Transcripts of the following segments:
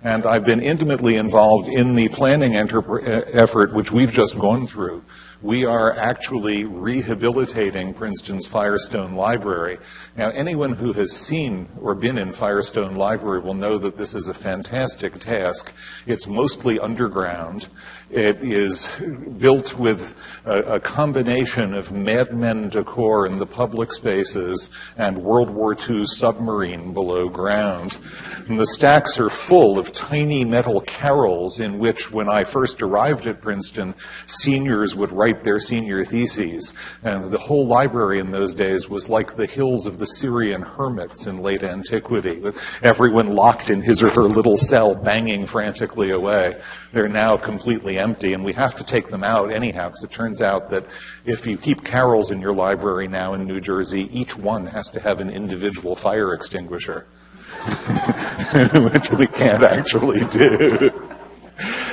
And I've been intimately involved in the planning effort which we've just gone through. We are actually rehabilitating Princeton's Firestone Library. Now, anyone who has seen or been in Firestone Library will know that this is a fantastic task. It's mostly underground. It is built with a combination of Mad Men decor in the public spaces and World War II submarine below ground. And the stacks are full of tiny metal carrels in which, when I first arrived at Princeton, seniors would write their senior theses. And the whole library in those days was like the hills of the Syrian hermits in late antiquity, with everyone locked in his or her little cell banging frantically away. They're now completely empty, and we have to take them out anyhow, because it turns out that if you keep carrels in your library now in New Jersey, each one has to have an individual fire extinguisher, which we can't actually do.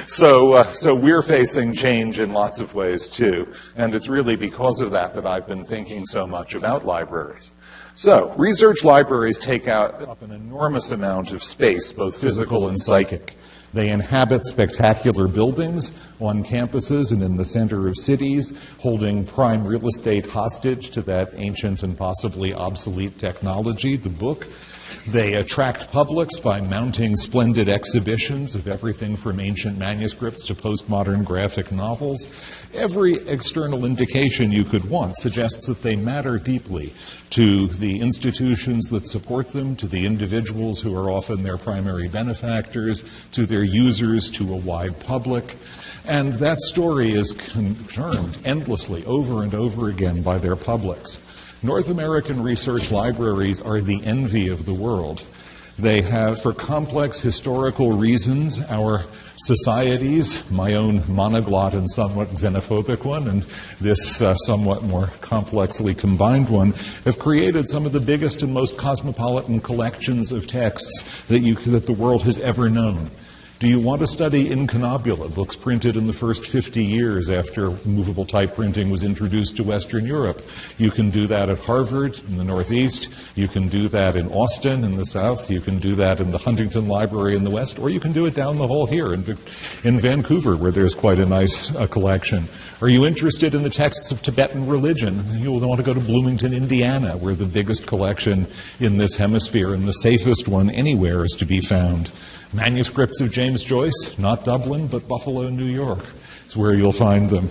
So we're facing change in lots of ways, too, and it's really because of that that I've been thinking so much about libraries. So research libraries take up an enormous amount of space, both physical and psychic. They inhabit spectacular buildings on campuses and in the center of cities, holding prime real estate hostage to that ancient and possibly obsolete technology, the book. They attract publics by mounting splendid exhibitions of everything from ancient manuscripts to postmodern graphic novels. Every external indication you could want suggests that they matter deeply to the institutions that support them, to the individuals who are often their primary benefactors, to their users, to a wide public. And that story is confirmed endlessly over and over again by their publics. North American research libraries are the envy of the world. They have, for complex historical reasons, our societies, my own monoglot and somewhat xenophobic one, and this somewhat more complexly combined one, have created some of the biggest and most cosmopolitan collections of texts that the world has ever known. Do you want to study incunabula, books printed in the first 50 years after movable type printing was introduced to Western Europe? You can do that at Harvard in the Northeast. You can do that in Austin in the South. You can do that in the Huntington Library in the West. Or you can do it down the hall here in Vancouver, where there's quite a nice collection. Are you interested in the texts of Tibetan religion? You'll want to go to Bloomington, Indiana, where the biggest collection in this hemisphere and the safest one anywhere is to be found. Manuscripts of James Joyce, not Dublin, but Buffalo, New York, is where you'll find them.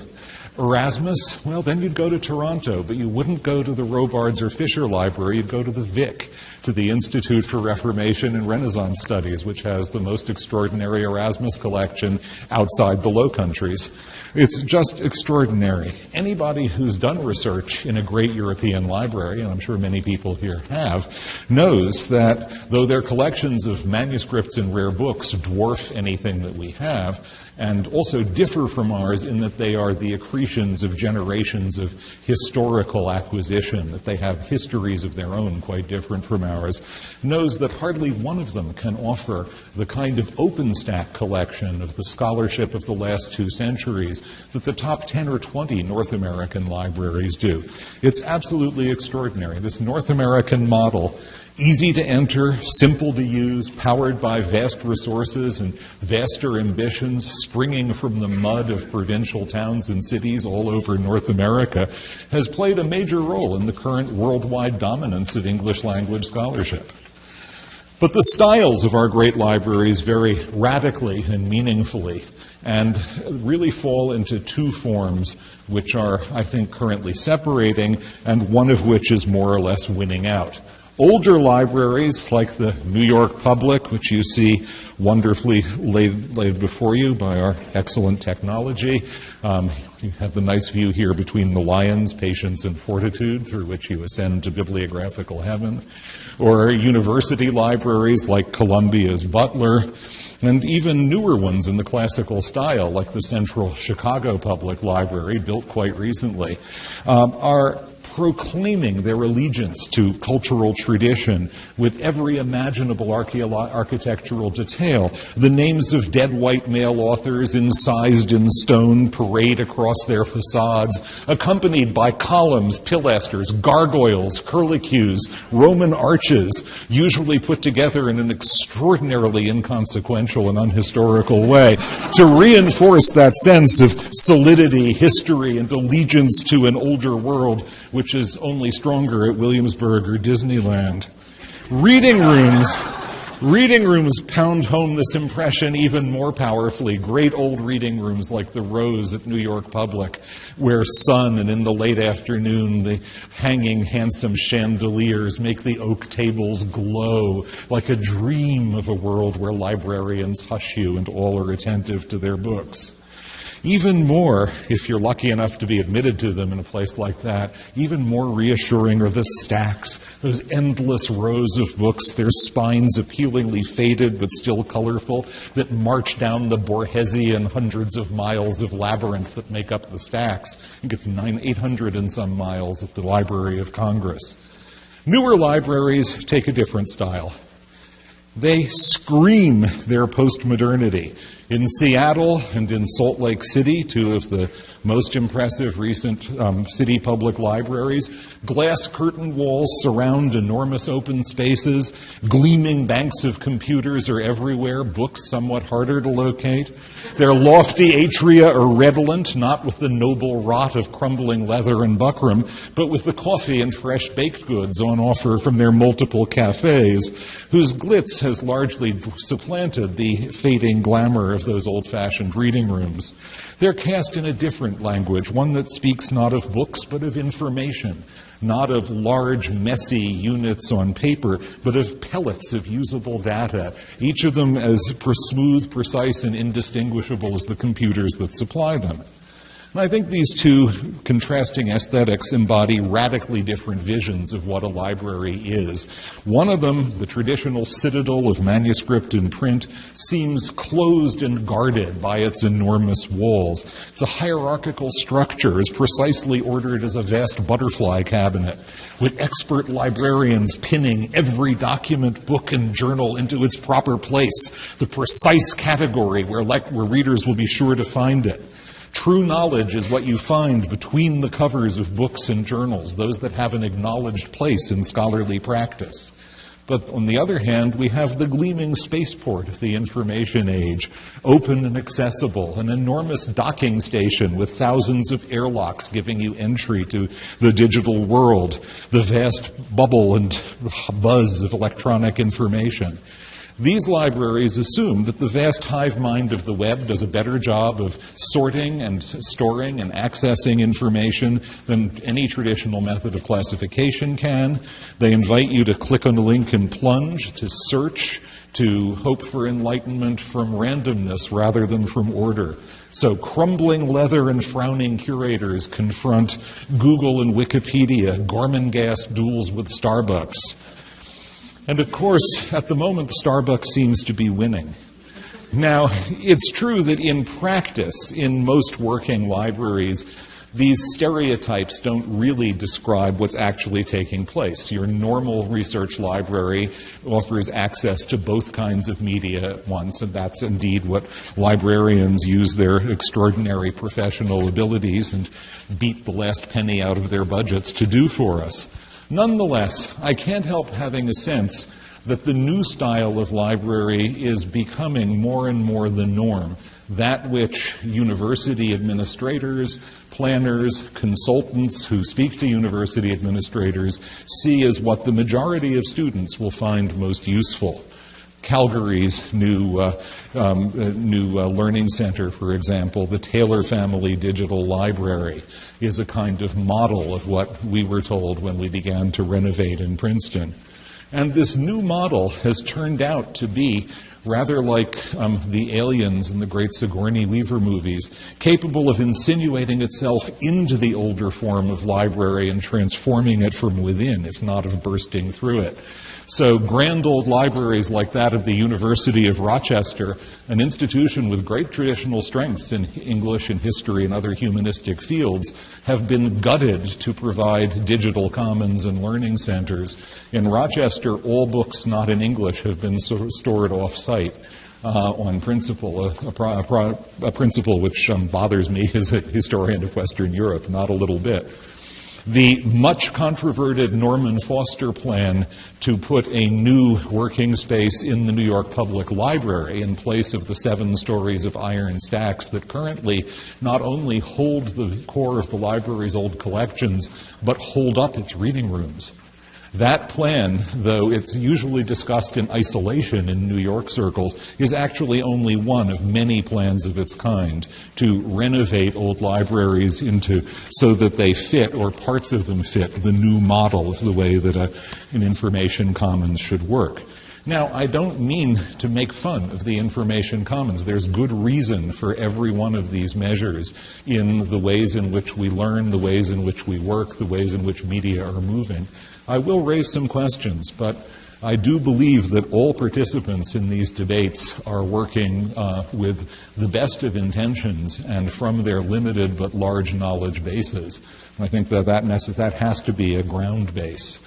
Erasmus, well, then you'd go to Toronto, but you wouldn't go to the Robards or Fisher Library. You'd go to the Vic, to the Institute for Reformation and Renaissance Studies, which has the most extraordinary Erasmus collection outside the Low Countries. It's just extraordinary. Anybody who's done research in a great European library, and I'm sure many people here have, knows that though their collections of manuscripts and rare books dwarf anything that we have, and also differ from ours in that they are the accretions of generations of historical acquisition, that they have histories of their own quite different from ours, knows that hardly one of them can offer the kind of OpenStack collection of the scholarship of the last 2 centuries that the top 10 or 20 North American libraries do. It's absolutely extraordinary. This North American model, easy to enter, simple to use, powered by vast resources and vaster ambitions, springing from the mud of provincial towns and cities all over North America, has played a major role in the current worldwide dominance of English language scholarship. But the styles of our great libraries vary radically and meaningfully, and really fall into 2 forms which are, I think, currently separating, and one of which is more or less winning out. Older libraries, like the New York Public, which you see wonderfully laid before you by our excellent technology. You have the nice view here between the lions, patience, and fortitude, through which you ascend to bibliographical heaven. Or university libraries like Columbia's Butler, and even newer ones in the classical style, like the Central Chicago Public Library, built quite recently, are proclaiming their allegiance to cultural tradition with every imaginable architectural detail. The names of dead white male authors incised in stone parade across their facades, accompanied by columns, pilasters, gargoyles, curlicues, Roman arches, usually put together in an extraordinarily inconsequential and unhistorical way to reinforce that sense of solidity, history, and allegiance to an older world, which is only stronger at Williamsburg or Disneyland. Reading rooms pound home this impression even more powerfully. Great old reading rooms like the Rose at New York Public, where sun and in the late afternoon the hanging handsome chandeliers make the oak tables glow like a dream of a world where librarians hush you and all are attentive to their books. Even more, if you're lucky enough to be admitted to them in a place like that, even more reassuring are the stacks, those endless rows of books, their spines appealingly faded but still colorful, that march down the Borgesian hundreds of miles of labyrinth that make up the stacks. I think it's 800 and some miles at the Library of Congress. Newer libraries take a different style. They scream their postmodernity. In Seattle and in Salt Lake City, two of the most impressive recent city public libraries, glass curtain walls surround enormous open spaces, gleaming banks of computers are everywhere, books somewhat harder to locate. Their lofty atria are redolent, not with the noble rot of crumbling leather and buckram, but with the coffee and fresh baked goods on offer from their multiple cafes, whose glitz has largely supplanted the fading glamour of those old-fashioned reading rooms. They're cast in a different language, one that speaks not of books, but of information, not of large, messy units on paper, but of pellets of usable data, each of them as smooth, precise, and indistinguishable as the computers that supply them. And I think these two contrasting aesthetics embody radically different visions of what a library is. One of them, the traditional citadel of manuscript and print, seems closed and guarded by its enormous walls. It's a hierarchical structure, as precisely ordered as a vast butterfly cabinet, with expert librarians pinning every document, book, and journal into its proper place, the precise category where readers will be sure to find it. True knowledge is what you find between the covers of books and journals, those that have an acknowledged place in scholarly practice. But on the other hand, we have the gleaming spaceport of the information age, open and accessible, an enormous docking station with thousands of airlocks giving you entry to the digital world, the vast bubble and buzz of electronic information. These libraries assume that the vast hive mind of the web does a better job of sorting and storing and accessing information than any traditional method of classification can. They invite you to click on a link and plunge, to search, to hope for enlightenment from randomness rather than from order. So crumbling leather and frowning curators confront Google and Wikipedia, Gorman-Gas duels with Starbucks. And of course, at the moment, Starbucks seems to be winning. Now, it's true that in practice, in most working libraries, these stereotypes don't really describe what's actually taking place. Your normal research library offers access to both kinds of media at once, and that's indeed what librarians use their extraordinary professional abilities and beat the last penny out of their budgets to do for us. Nonetheless, I can't help having a sense that the new style of library is becoming more and more the norm, that which university administrators, planners, consultants who speak to university administrators see as what the majority of students will find most useful. Calgary's new learning center, for example, the Taylor Family Digital Library, is a kind of model of what we were told when we began to renovate in Princeton. And this new model has turned out to be rather like the aliens in the great Sigourney Weaver movies, capable of insinuating itself into the older form of library and transforming it from within, if not of bursting through it. So grand old libraries like that of the University of Rochester, an institution with great traditional strengths in English and history and other humanistic fields, have been gutted to provide digital commons and learning centers. In Rochester, all books not in English have been stored off-site. On principle, a principle which bothers me as a historian of Western Europe, not a little bit. The much controverted Norman Foster plan to put a new working space in the New York Public Library in place of the 7 stories of iron stacks that currently not only hold the core of the library's old collections, but hold up its reading rooms. That plan, though it's usually discussed in isolation in New York circles, is actually only one of many plans of its kind to renovate old libraries so that they fit, or parts of them fit, the new model of the way that an information commons should work. Now, I don't mean to make fun of the information commons. There's good reason for every one of these measures in the ways in which we learn, the ways in which we work, the ways in which media are moving. I will raise some questions, but I do believe that all participants in these debates are working with the best of intentions and from their limited but large knowledge bases. I think that has to be a ground base.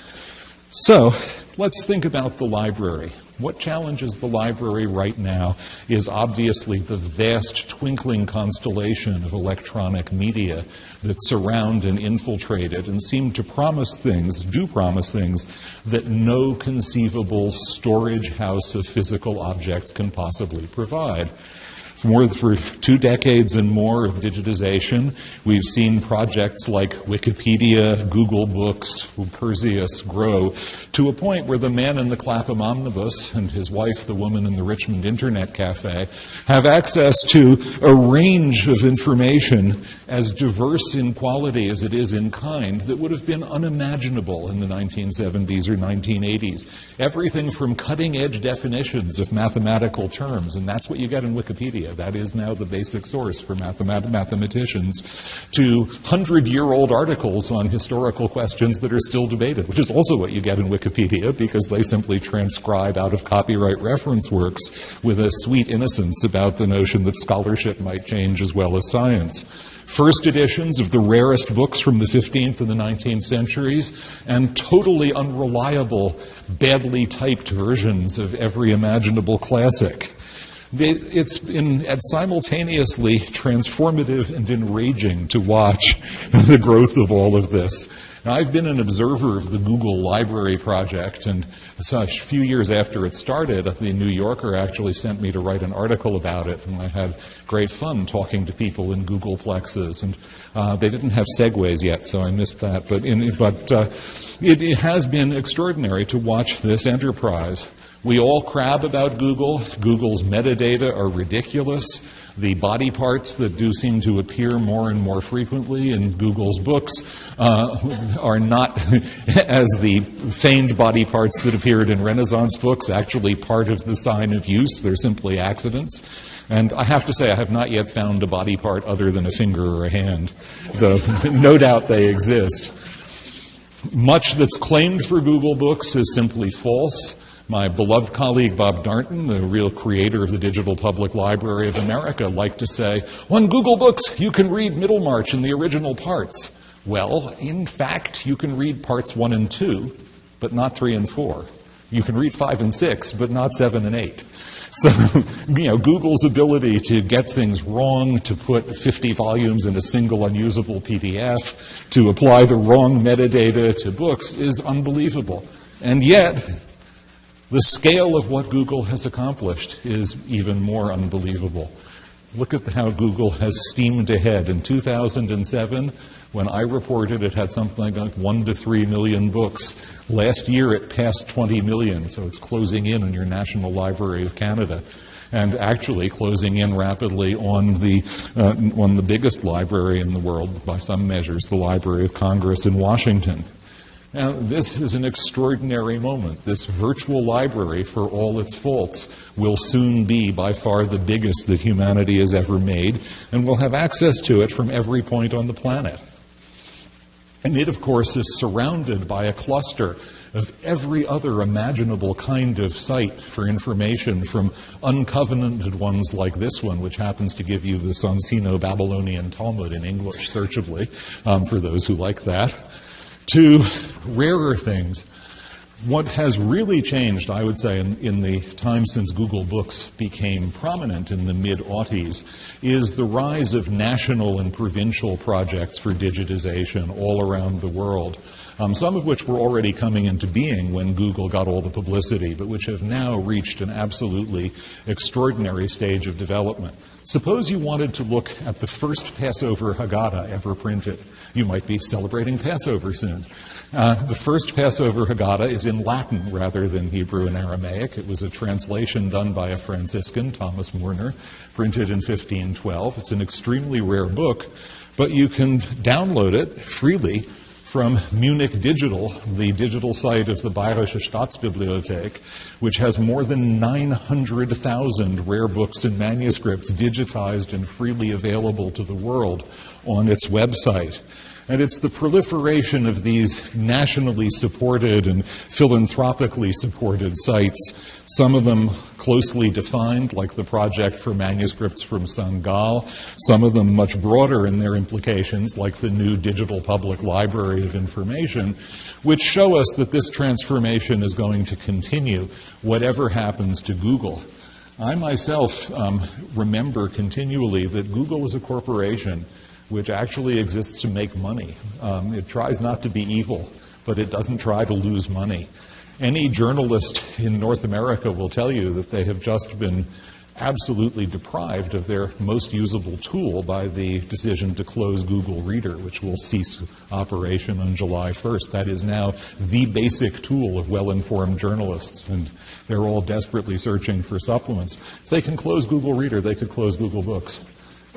So let's think about the library. What challenges the library right now is obviously the vast twinkling constellation of electronic media that surround and infiltrate it and seem to promise things that no conceivable storage house of physical objects can possibly provide. For 2 decades and more of digitization, we've seen projects like Wikipedia, Google Books, Perseus grow to a point where the man in the Clapham Omnibus and his wife, the woman in the Richmond Internet Cafe, have access to a range of information as diverse in quality as it is in kind that would have been unimaginable in the 1970s or 1980s. Everything from cutting-edge definitions of mathematical terms, and that's what you get in Wikipedia. That is now the basic source for mathematicians, to 100-year-old articles on historical questions that are still debated, which is also what you get in Wikipedia because they simply transcribe out of copyright reference works with a sweet innocence about the notion that scholarship might change as well as science. First editions of the rarest books from the 15th and the 19th centuries, and totally unreliable, badly typed versions of every imaginable classic. It's been simultaneously transformative and enraging to watch the growth of all of this. Now, I've been an observer of the Google Library project, and a few years after it started, the New Yorker actually sent me to write an article about it, and I had great fun talking to people in Googleplexes, and they didn't have segues yet, so I missed that. But it has been extraordinary to watch this enterprise. We all crab about Google. Google's metadata are ridiculous. The body parts that do seem to appear more and more frequently in Google's books are not, as the feigned body parts that appeared in Renaissance books, actually part of the sign of use. They're simply accidents. And I have to say, I have not yet found a body part other than a finger or a hand, though no doubt they exist. Much that's claimed for Google Books is simply false. My beloved colleague Bob Darnton, the real creator of the Digital Public Library of America, liked to say, on Google Books, you can read Middlemarch in the original parts. Well, in fact, you can read parts 1 and 2, but not 3 and 4. You can read 5 and 6, but not 7 and 8. So, Google's ability to get things wrong, to put 50 volumes in a single unusable PDF, to apply the wrong metadata to books is unbelievable. And yet, the scale of what Google has accomplished is even more unbelievable. Look at how Google has steamed ahead. In 2007, when I reported, it had something like 1 to 3 million books. Last year, it passed 20 million, so it's closing in on your National Library of Canada, and actually closing in rapidly on the biggest library in the world, by some measures, the Library of Congress in Washington. Now, this is an extraordinary moment. This virtual library, for all its faults, will soon be by far the biggest that humanity has ever made, and we'll have access to it from every point on the planet. And it, of course, is surrounded by a cluster of every other imaginable kind of site for information, from uncovenanted ones like this one, which happens to give you the Sonsino-Babylonian Talmud in English, searchably, for those who like that, to rarer things. What has really changed, I would say, in the time since Google Books became prominent in the mid-aughties is the rise of national and provincial projects for digitization all around the world, some of which were already coming into being when Google got all the publicity, but which have now reached an absolutely extraordinary stage of development. Suppose you wanted to look at the first Passover Haggadah ever printed. You might be celebrating Passover soon. The first Passover Haggadah is in Latin rather than Hebrew and Aramaic. It was a translation done by a Franciscan, Thomas Mourner, printed in 1512. It's an extremely rare book, but you can download it freely from Munich Digital, the digital site of the Bayerische Staatsbibliothek, which has more than 900,000 rare books and manuscripts digitized and freely available to the world on its website. And it's the proliferation of these nationally supported and philanthropically supported sites, some of them closely defined, like the Project for Manuscripts from Sangal, some of them much broader in their implications, like the new Digital Public Library of Information, which show us that this transformation is going to continue, whatever happens to Google. I myself remember continually that Google is a corporation which actually exists to make money. It tries not to be evil, but it doesn't try to lose money. Any journalist in North America will tell you that they have just been absolutely deprived of their most usable tool by the decision to close Google Reader, which will cease operation on July 1st. That is now the basic tool of well-informed journalists, and they're all desperately searching for supplements. If they can close Google Reader, they could close Google Books.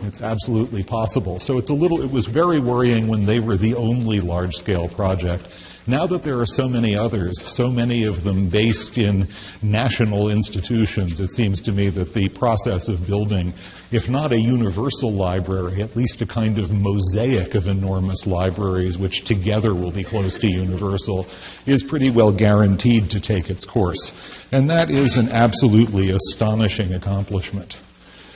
It's absolutely possible. So it was very worrying when they were the only large-scale project. Now that there are so many others, so many of them based in national institutions, it seems to me that the process of building, if not a universal library, at least a kind of mosaic of enormous libraries, which together will be close to universal, is pretty well guaranteed to take its course. And that is an absolutely astonishing accomplishment.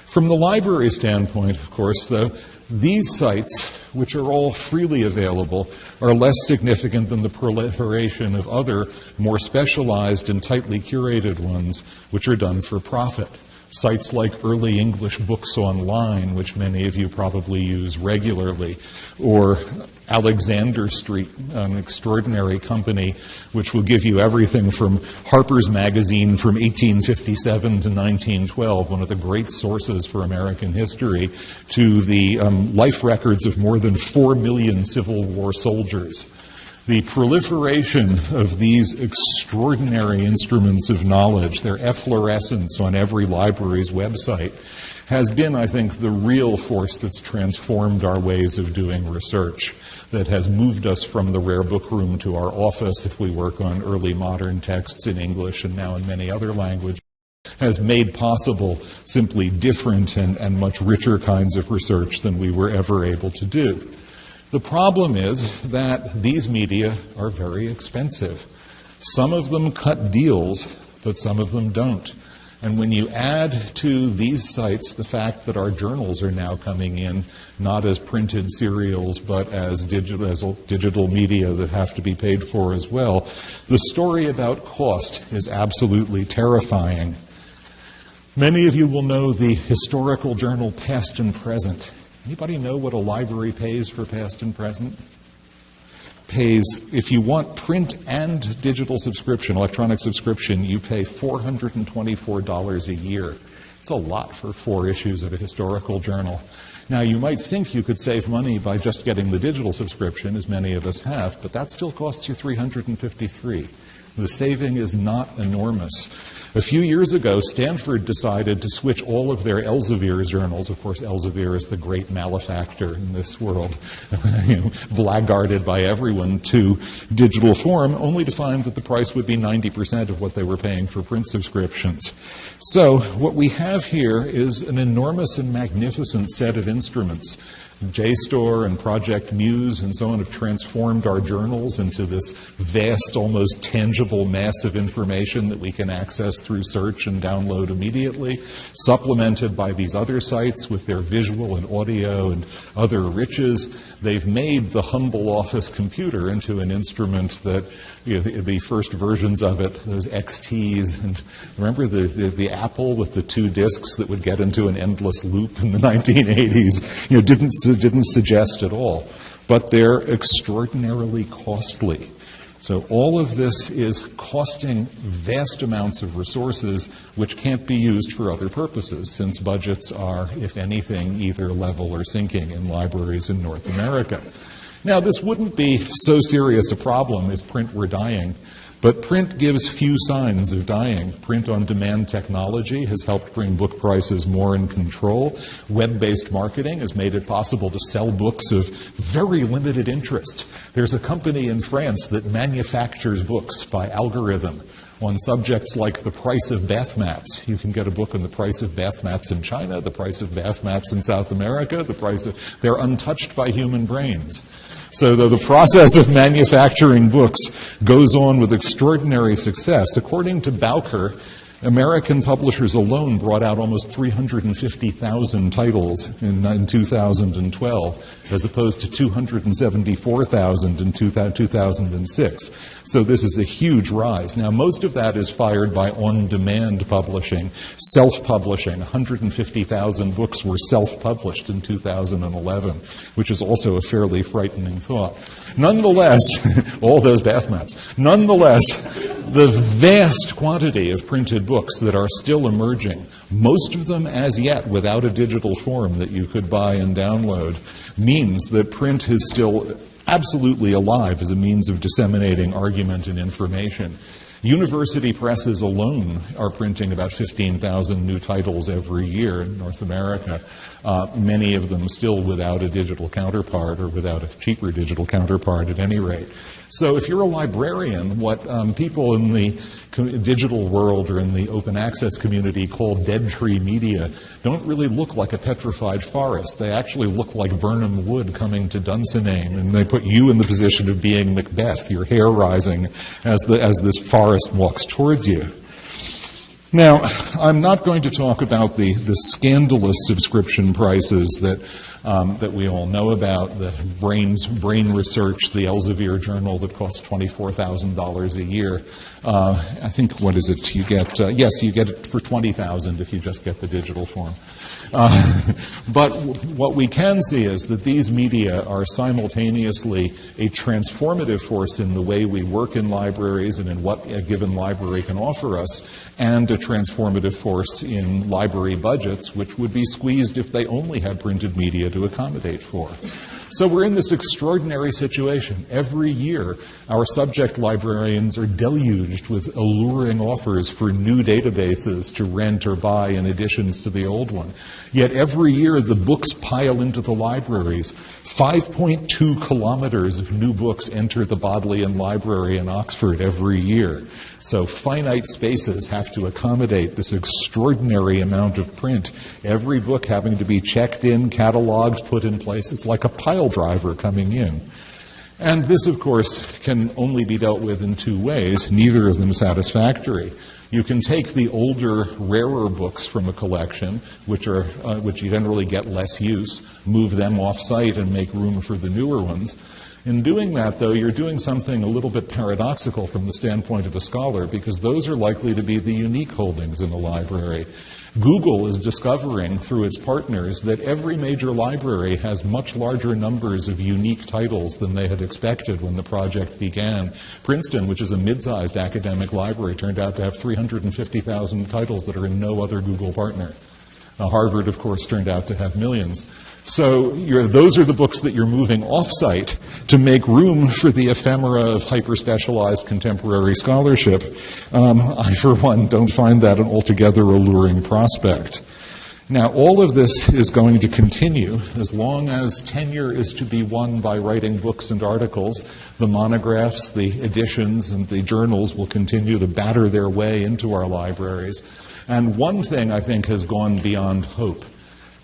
From the library standpoint, of course, though, these sites, which are all freely available, are less significant than the proliferation of other, more specialized and tightly curated ones, which are done for profit. Sites like Early English Books Online, which many of you probably use regularly, or Alexander Street, an extraordinary company which will give you everything from Harper's Magazine from 1857 to 1912, one of the great sources for American history, to the life records of more than 4 million Civil War soldiers. The proliferation of these extraordinary instruments of knowledge, their efflorescence on every library's website, has been, I think, the real force that's transformed our ways of doing research, that has moved us from the rare book room to our office if we work on early modern texts in English and now in many other languages, has made possible simply different and much richer kinds of research than we were ever able to do. The problem is that these media are very expensive. Some of them cut deals, but some of them don't. And when you add to these sites the fact that our journals are now coming in not as printed serials but as digital media that have to be paid for as well, the story about cost is absolutely terrifying. Many of you will know the historical journal Past and Present. Anybody know what a library pays for Past and Present? Pays, if you want print and digital subscription, electronic subscription, you pay $424 a year. It's a lot for 4 issues of a historical journal. Now, you might think you could save money by just getting the digital subscription, as many of us have, but that still costs you $353. The saving is not enormous. A few years ago, Stanford decided to switch all of their Elsevier journals. Of course, Elsevier is the great malefactor in this world, blackguarded by everyone, to digital form, only to find that the price would be 90% of what they were paying for print subscriptions. So what we have here is an enormous and magnificent set of instruments. JSTOR and Project Muse and so on have transformed our journals into this vast, almost tangible mass of information that we can access through search and download immediately, supplemented by these other sites with their visual and audio and other riches. They've made the humble office computer into an instrument that, the first versions of it, those XTs, and remember the Apple with the 2 discs that would get into an endless loop in the 1980s, didn't suggest at all. But they're extraordinarily costly. So all of this is costing vast amounts of resources which can't be used for other purposes, since budgets are, if anything, either level or sinking in libraries in North America. Now, this wouldn't be so serious a problem if print were dying, but print gives few signs of dying. Print-on-demand technology has helped bring book prices more in control. Web-based marketing has made it possible to sell books of very limited interest. There's a company in France that manufactures books by algorithm on subjects like the price of bath mats. You can get a book on the price of bath mats in China, the price of bath mats in South America, they're untouched by human brains. So the process of manufacturing books goes on with extraordinary success. According to Bowker, American publishers alone brought out almost 350,000 titles in 2012, as opposed to 274,000 in 2006. So this is a huge rise. Now, most of that is fired by on-demand publishing, self-publishing. 150,000 books were self-published in 2011, which is also a fairly frightening thought. Nonetheless, all those bath mats. Nonetheless, the vast quantity of printed books that are still emerging, most of them as yet without a digital form that you could buy and download, means that print is still absolutely alive as a means of disseminating argument and information. University presses alone are printing about 15,000 new titles every year in North America, many of them still without a digital counterpart or without a cheaper digital counterpart at any rate. So if you're a librarian, what people in the digital world or in the open access community call dead tree media don't really look like a petrified forest. They actually look like Burnham Wood coming to Dunsinane, and they put you in the position of being Macbeth, your hair rising as this forest walks towards you. Now, I'm not going to talk about the scandalous subscription prices that we all know about, the brain research, the Elsevier journal that costs $24,000 a year. I think, what is it? You get you get it for $20,000 if you just get the digital form. But what we can see is that these media are simultaneously a transformative force in the way we work in libraries and in what a given library can offer us, and a transformative force in library budgets, which would be squeezed if they only had printed media to accommodate for. So we're in this extraordinary situation. Every year, our subject librarians are deluged with alluring offers for new databases to rent or buy in additions to the old one. Yet every year, the books pile into the libraries. 5.2 kilometers of new books enter the Bodleian Library in Oxford every year. So finite spaces have to accommodate this extraordinary amount of print. Every book having to be checked in, cataloged, put in place. It's like a pile driver coming in. And this, of course, can only be dealt with in two ways, neither of them satisfactory. You can take the older, rarer books from a collection, which you generally get less use, move them off-site and make room for the newer ones. In doing that, though, you're doing something a little bit paradoxical from the standpoint of a scholar, because those are likely to be the unique holdings in the library. Google is discovering through its partners that every major library has much larger numbers of unique titles than they had expected when the project began. Princeton, which is a mid-sized academic library, turned out to have 350,000 titles that are in no other Google partner. Harvard, of course, turned out to have millions. So those are the books that you're moving off-site to make room for the ephemera of hyper-specialized contemporary scholarship. I, for one, don't find that an altogether alluring prospect. Now, all of this is going to continue as long as tenure is to be won by writing books and articles. The monographs, the editions, and the journals will continue to batter their way into our libraries. And one thing I think has gone beyond hope.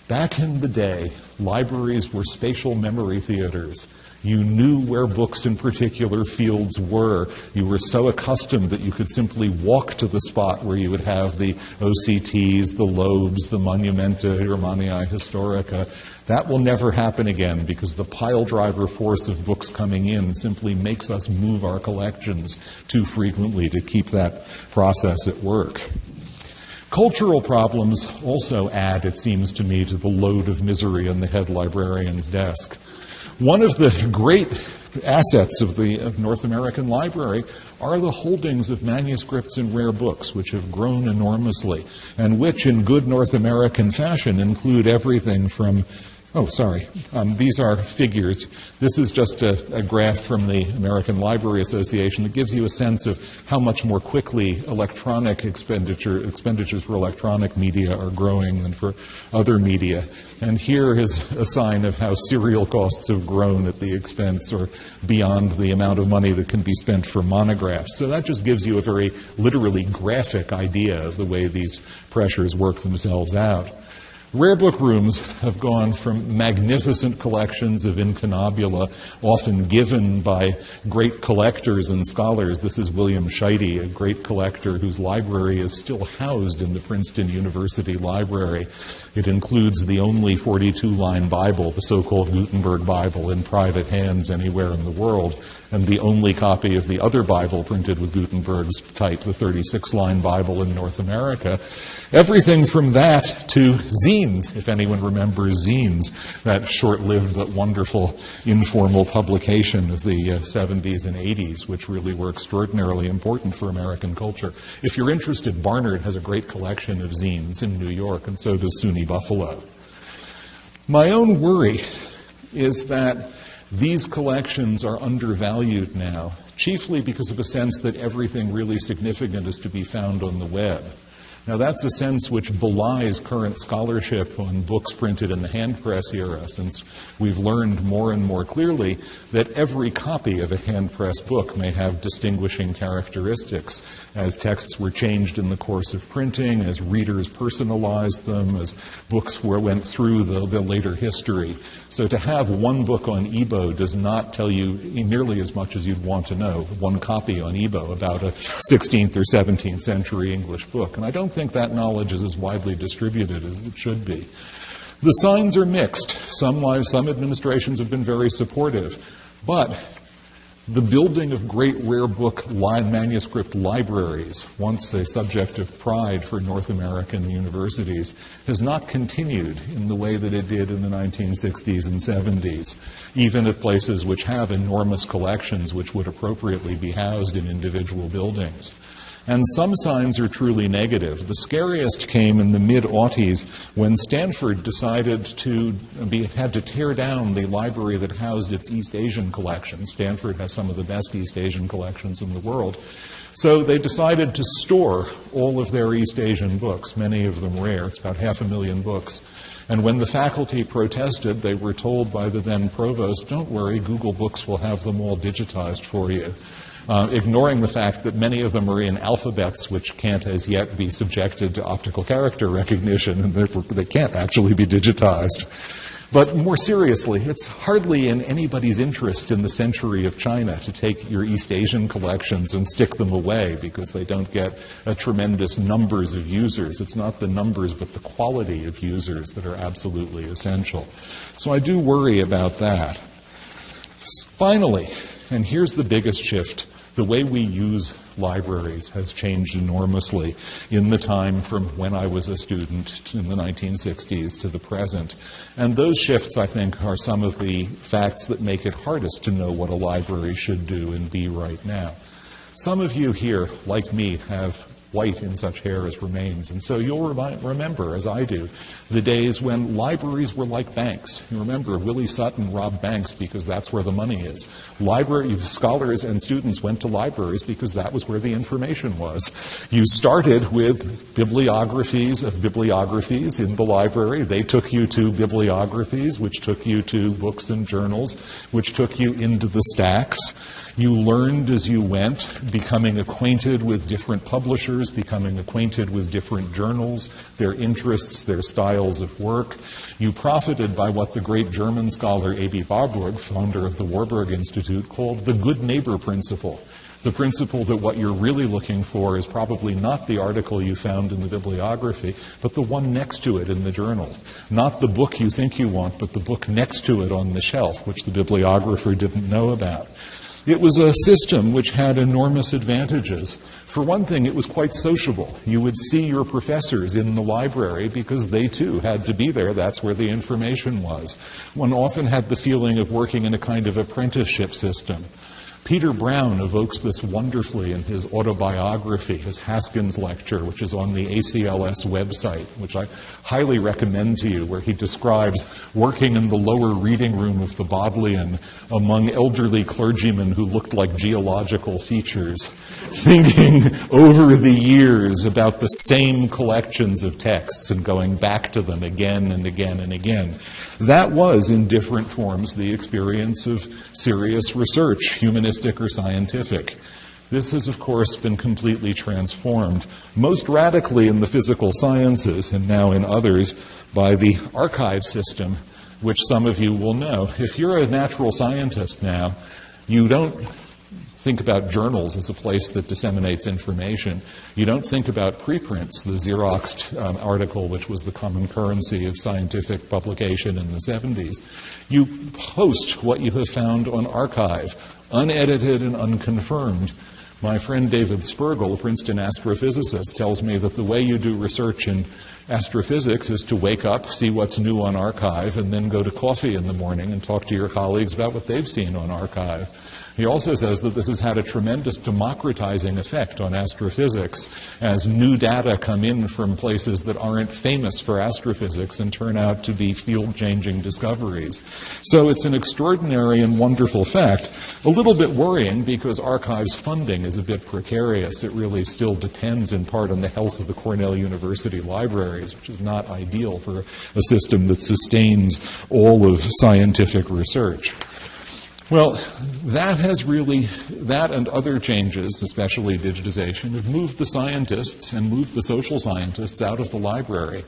Back in the day, libraries were spatial memory theaters. You knew where books in particular fields were. You were so accustomed that you could simply walk to the spot where you would have the OCTs, the Lobes, the Monumenta Germaniae Historica. That will never happen again because the pile driver force of books coming in simply makes us move our collections too frequently to keep that process at work. Cultural problems also add, it seems to me, to the load of misery on the head librarian's desk. One of the great assets of the North American Library are the holdings of manuscripts and rare books, which have grown enormously, and which, in good North American fashion, include everything from these are figures. This is just a graph from the American Library Association that gives you a sense of how much more quickly electronic expenditures for electronic media are growing than for other media. And here is a sign of how serial costs have grown at the expense or beyond the amount of money that can be spent for monographs. So that just gives you a very literally graphic idea of the way these pressures work themselves out. Rare book rooms have gone from magnificent collections of incunabula, often given by great collectors and scholars. This is William Scheide, a great collector whose library is still housed in the Princeton University Library. It includes the only 42-line Bible, the so-called Gutenberg Bible, in private hands anywhere in the world, and the only copy of the other Bible printed with Gutenberg's type, the 36-line Bible in North America. Everything from that to zines, if anyone remembers zines, that short-lived but wonderful informal publication of the 70s and 80s, which really were extraordinarily important for American culture. If you're interested, Barnard has a great collection of zines in New York, and so does SUNY Buffalo. My own worry is that these collections are undervalued now, chiefly because of a sense that everything really significant is to be found on the web. Now, that's a sense which belies current scholarship on books printed in the hand press era, since we've learned more and more clearly that every copy of a hand press book may have distinguishing characteristics as texts were changed in the course of printing, as readers personalized them, as books went through the later history. So to have one book on Ebo does not tell you nearly as much as you'd want to know, one copy on Ebo about a 16th or 17th century English book. And I don't think that knowledge is as widely distributed as it should be. The signs are mixed. Some administrations have been very supportive, but the building of great rare book manuscript libraries, once a subject of pride for North American universities, has not continued in the way that it did in the 1960s and 70s, even at places which have enormous collections which would appropriately be housed in individual buildings. And some signs are truly negative. The scariest came in the mid-aughties when Stanford decided had to tear down the library that housed its East Asian collection. Stanford has some of the best East Asian collections in the world. So they decided to store all of their East Asian books, many of them rare. It's about 500,000 books. And when the faculty protested, they were told by the then provost, "Don't worry, Google Books will have them all digitized for you." Ignoring the fact that many of them are in alphabets which can't as yet be subjected to optical character recognition, and therefore they can't actually be digitized. But more seriously, it's hardly in anybody's interest in the century of China to take your East Asian collections and stick them away because they don't get a tremendous numbers of users. It's not the numbers but the quality of users that are absolutely essential. So I do worry about that. Finally, and here's the biggest shift, the way we use libraries has changed enormously in the time from when I was a student in the 1960s to the present. And those shifts, I think, are some of the facts that make it hardest to know what a library should do and be right now. Some of you here, like me, have white in such hair as remains. And so you'll remember, as I do, the days when libraries were like banks. You remember Willie Sutton robbed banks because that's where the money is. Scholars and students went to libraries because that was where the information was. You started with bibliographies of bibliographies in the library. They took you to bibliographies, which took you to books and journals, which took you into the stacks. You learned as you went, becoming acquainted with different publishers, becoming acquainted with different journals, their interests, their styles of work. You profited by what the great German scholar A.B. Warburg, founder of the Warburg Institute, called the good neighbor principle. The principle that what you're really looking for is probably not the article you found in the bibliography, but the one next to it in the journal. Not the book you think you want, but the book next to it on the shelf, which the bibliographer didn't know about. It was a system which had enormous advantages. For one thing, it was quite sociable. You would see your professors in the library because they too had to be there. That's where the information was. One often had the feeling of working in a kind of apprenticeship system. Peter Brown evokes this wonderfully in his autobiography, his Haskins lecture, which is on the ACLS website, which I highly recommend to you, where he describes working in the lower reading room of the Bodleian among elderly clergymen who looked like geological features, thinking over the years about the same collections of texts and going back to them again and again and again. That was, in different forms, the experience of serious research, humanistic or scientific. This has, of course, been completely transformed, most radically in the physical sciences and now in others by the archive system, which some of you will know. If you're a natural scientist now, you don't think about journals as a place that disseminates information. You don't think about preprints, the Xeroxed article, which was the common currency of scientific publication in the 70s. You post what you have found on archive, unedited and unconfirmed. My friend David Spergel, a Princeton astrophysicist, tells me that the way you do research in astrophysics is to wake up, see what's new on archive, and then go to coffee in the morning and talk to your colleagues about what they've seen on archive. He also says that this has had a tremendous democratizing effect on astrophysics as new data come in from places that aren't famous for astrophysics and turn out to be field-changing discoveries. So it's an extraordinary and wonderful fact. A little bit worrying because archives funding is a bit precarious. It really still depends in part on the health of the Cornell University libraries, which is not ideal for a system that sustains all of scientific research. Well, that and other changes, especially digitization, have moved the scientists and moved the social scientists out of the library.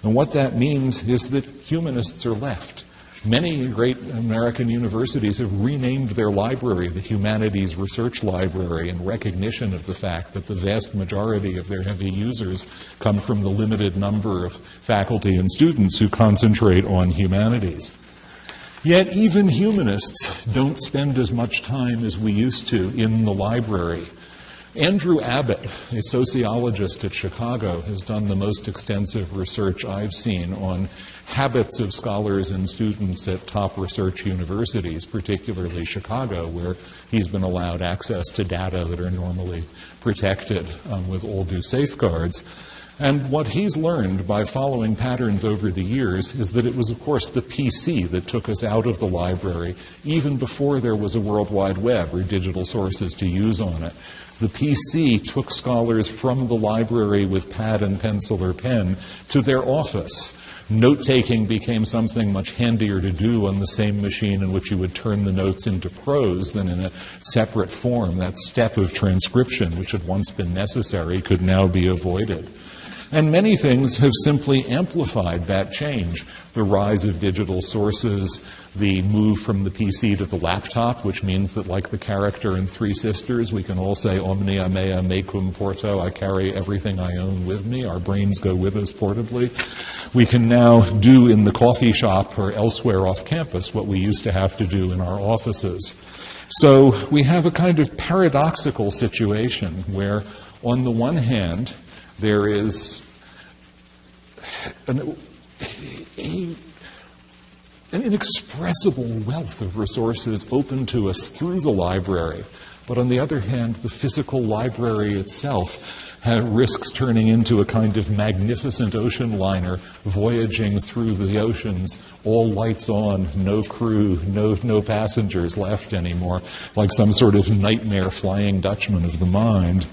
And what that means is that humanists are left. Many great American universities have renamed their library the Humanities Research Library in recognition of the fact that the vast majority of their heavy users come from the limited number of faculty and students who concentrate on humanities. Yet even humanists don't spend as much time as we used to in the library. Andrew Abbott, a sociologist at Chicago, has done the most extensive research I've seen on habits of scholars and students at top research universities, particularly Chicago, where he's been allowed access to data that are normally protected with all due safeguards. And what he's learned by following patterns over the years is that it was, of course, the PC that took us out of the library, even before there was a World Wide Web or digital sources to use on it. The PC took scholars from the library with pad and pencil or pen to their office. Note-taking became something much handier to do on the same machine in which you would turn the notes into prose than in a separate form. That step of transcription, which had once been necessary, could now be avoided. And many things have simply amplified that change. The rise of digital sources, the move from the PC to the laptop, which means that, like the character in Three Sisters, we can all say, omnia mea mecum porto, I carry everything I own with me. Our brains go with us portably. We can now do in the coffee shop or elsewhere off campus what we used to have to do in our offices. So we have a kind of paradoxical situation where, on the one hand, there is an inexpressible wealth of resources open to us through the library. But on the other hand, the physical library itself risks turning into a kind of magnificent ocean liner voyaging through the oceans, all lights on, no crew, no passengers left anymore, like some sort of nightmare Flying Dutchman of the mind.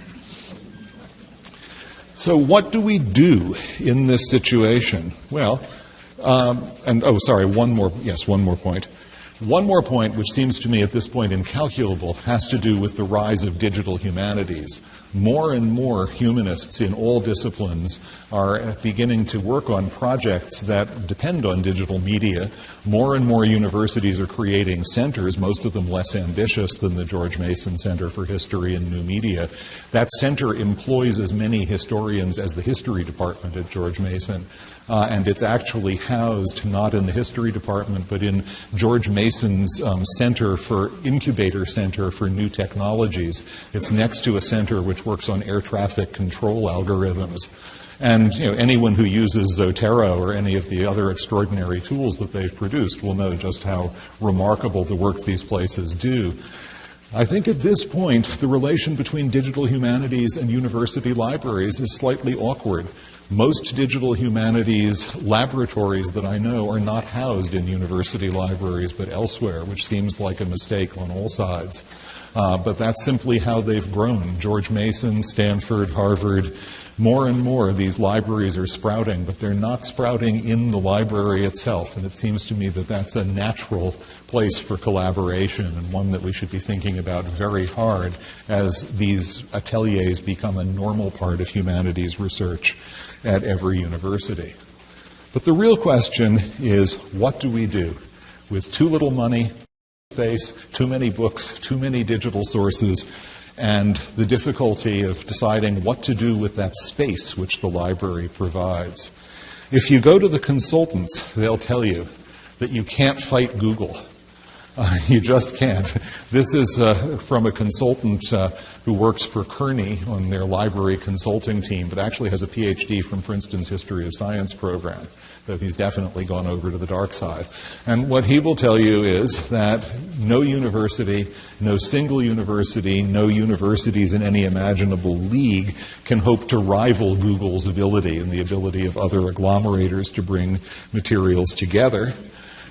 So what do we do in this situation? Well, one more point. One more point, which seems to me at this point incalculable, has to do with the rise of digital humanities. More and more humanists in all disciplines are beginning to work on projects that depend on digital media. More and more universities are creating centers, most of them less ambitious than the George Mason Center for History and New Media. That center employs as many historians as the history department at George Mason. And it's actually housed not in the history department, but in George Mason's incubator center for new technologies. It's next to a center which works on air traffic control algorithms. And anyone who uses Zotero or any of the other extraordinary tools that they've produced will know just how remarkable the work these places do. I think at this point, the relation between digital humanities and university libraries is slightly awkward. Most digital humanities laboratories that I know are not housed in university libraries but elsewhere, which seems like a mistake on all sides. But that's simply how they've grown. George Mason, Stanford, Harvard, more and more these libraries are sprouting, but they're not sprouting in the library itself. And it seems to me that that's a natural place for collaboration and one that we should be thinking about very hard as these ateliers become a normal part of humanities research at every university. But the real question is, what do we do with too little money, space, too many books, too many digital sources, and the difficulty of deciding what to do with that space which the library provides? If you go to the consultants, they'll tell you that you can't fight Google. You just can't. This is from a consultant who works for Kearney on their library consulting team, but actually has a PhD from Princeton's History of Science program. So he's definitely gone over to the dark side. And what he will tell you is that no university, no single university, no universities in any imaginable league can hope to rival Google's ability and the ability of other agglomerators to bring materials together.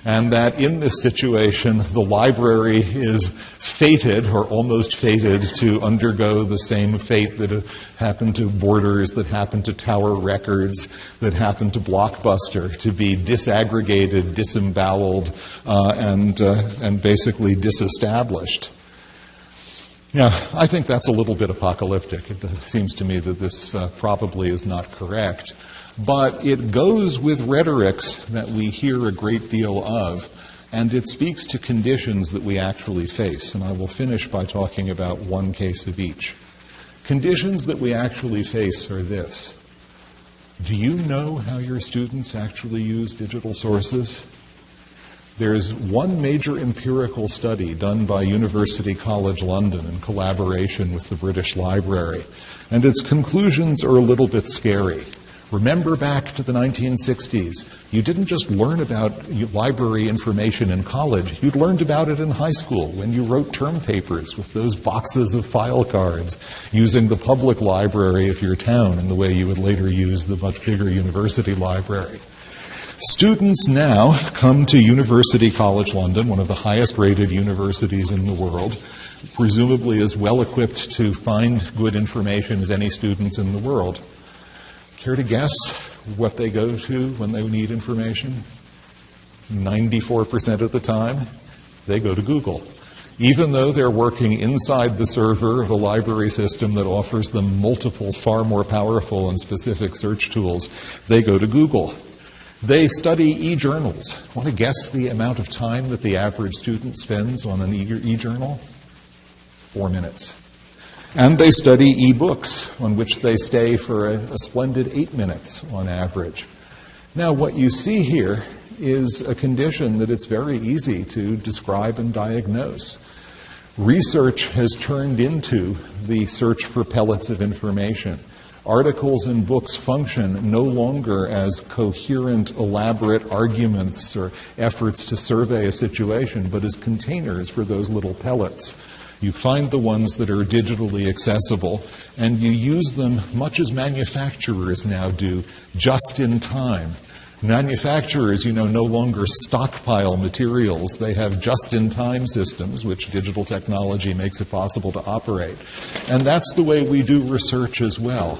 And that in this situation, the library is fated, or almost fated, to undergo the same fate that happened to Borders, that happened to Tower Records, that happened to Blockbuster, to be disaggregated, disemboweled, and basically disestablished. Now, I think that's a little bit apocalyptic. It seems to me that this probably is not correct. But it goes with rhetorics that we hear a great deal of, and it speaks to conditions that we actually face. And I will finish by talking about one case of each. Conditions that we actually face are this. Do you know how your students actually use digital sources? There's one major empirical study done by University College London in collaboration with the British Library, and its conclusions are a little bit scary. Remember back to the 1960s, you didn't just learn about library information in college, you'd learned about it in high school when you wrote term papers with those boxes of file cards, using the public library of your town in the way you would later use the much bigger university library. Students now come to University College London, one of the highest rated universities in the world, presumably as well equipped to find good information as any students in the world. Care to guess what they go to when they need information? 94% of the time, they go to Google. Even though they're working inside the server of a library system that offers them multiple, far more powerful and specific search tools, they go to Google. They study e-journals. Want to guess the amount of time that the average student spends on an e-journal? 4 minutes. And they study e-books, on which they stay for a splendid 8 minutes on average. Now, what you see here is a condition that it's very easy to describe and diagnose. Research has turned into the search for pellets of information. Articles and books function no longer as coherent, elaborate arguments or efforts to survey a situation, but as containers for those little pellets. You find the ones that are digitally accessible, and you use them much as manufacturers now do, just in time. Manufacturers, no longer stockpile materials. They have just-in-time systems, which digital technology makes it possible to operate. And that's the way we do research as well.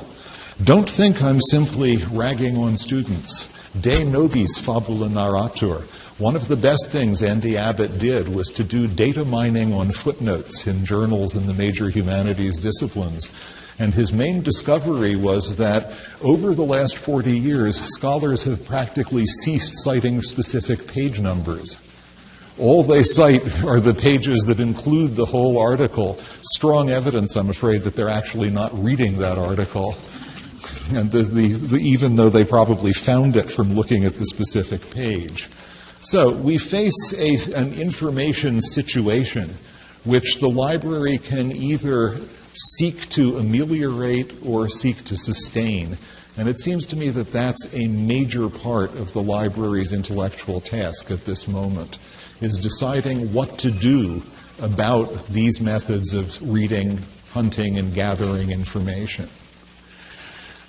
Don't think I'm simply ragging on students. De nobis fabula narratur. One of the best things Andy Abbott did was to do data mining on footnotes in journals in the major humanities disciplines. And his main discovery was that over the last 40 years, scholars have practically ceased citing specific page numbers. All they cite are the pages that include the whole article. Strong evidence, I'm afraid, that they're actually not reading that article. And even though they probably found it from looking at the specific page. So we face an information situation which the library can either seek to ameliorate or seek to sustain. And it seems to me that that's a major part of the library's intellectual task at this moment, is deciding what to do about these methods of reading, hunting, and gathering information.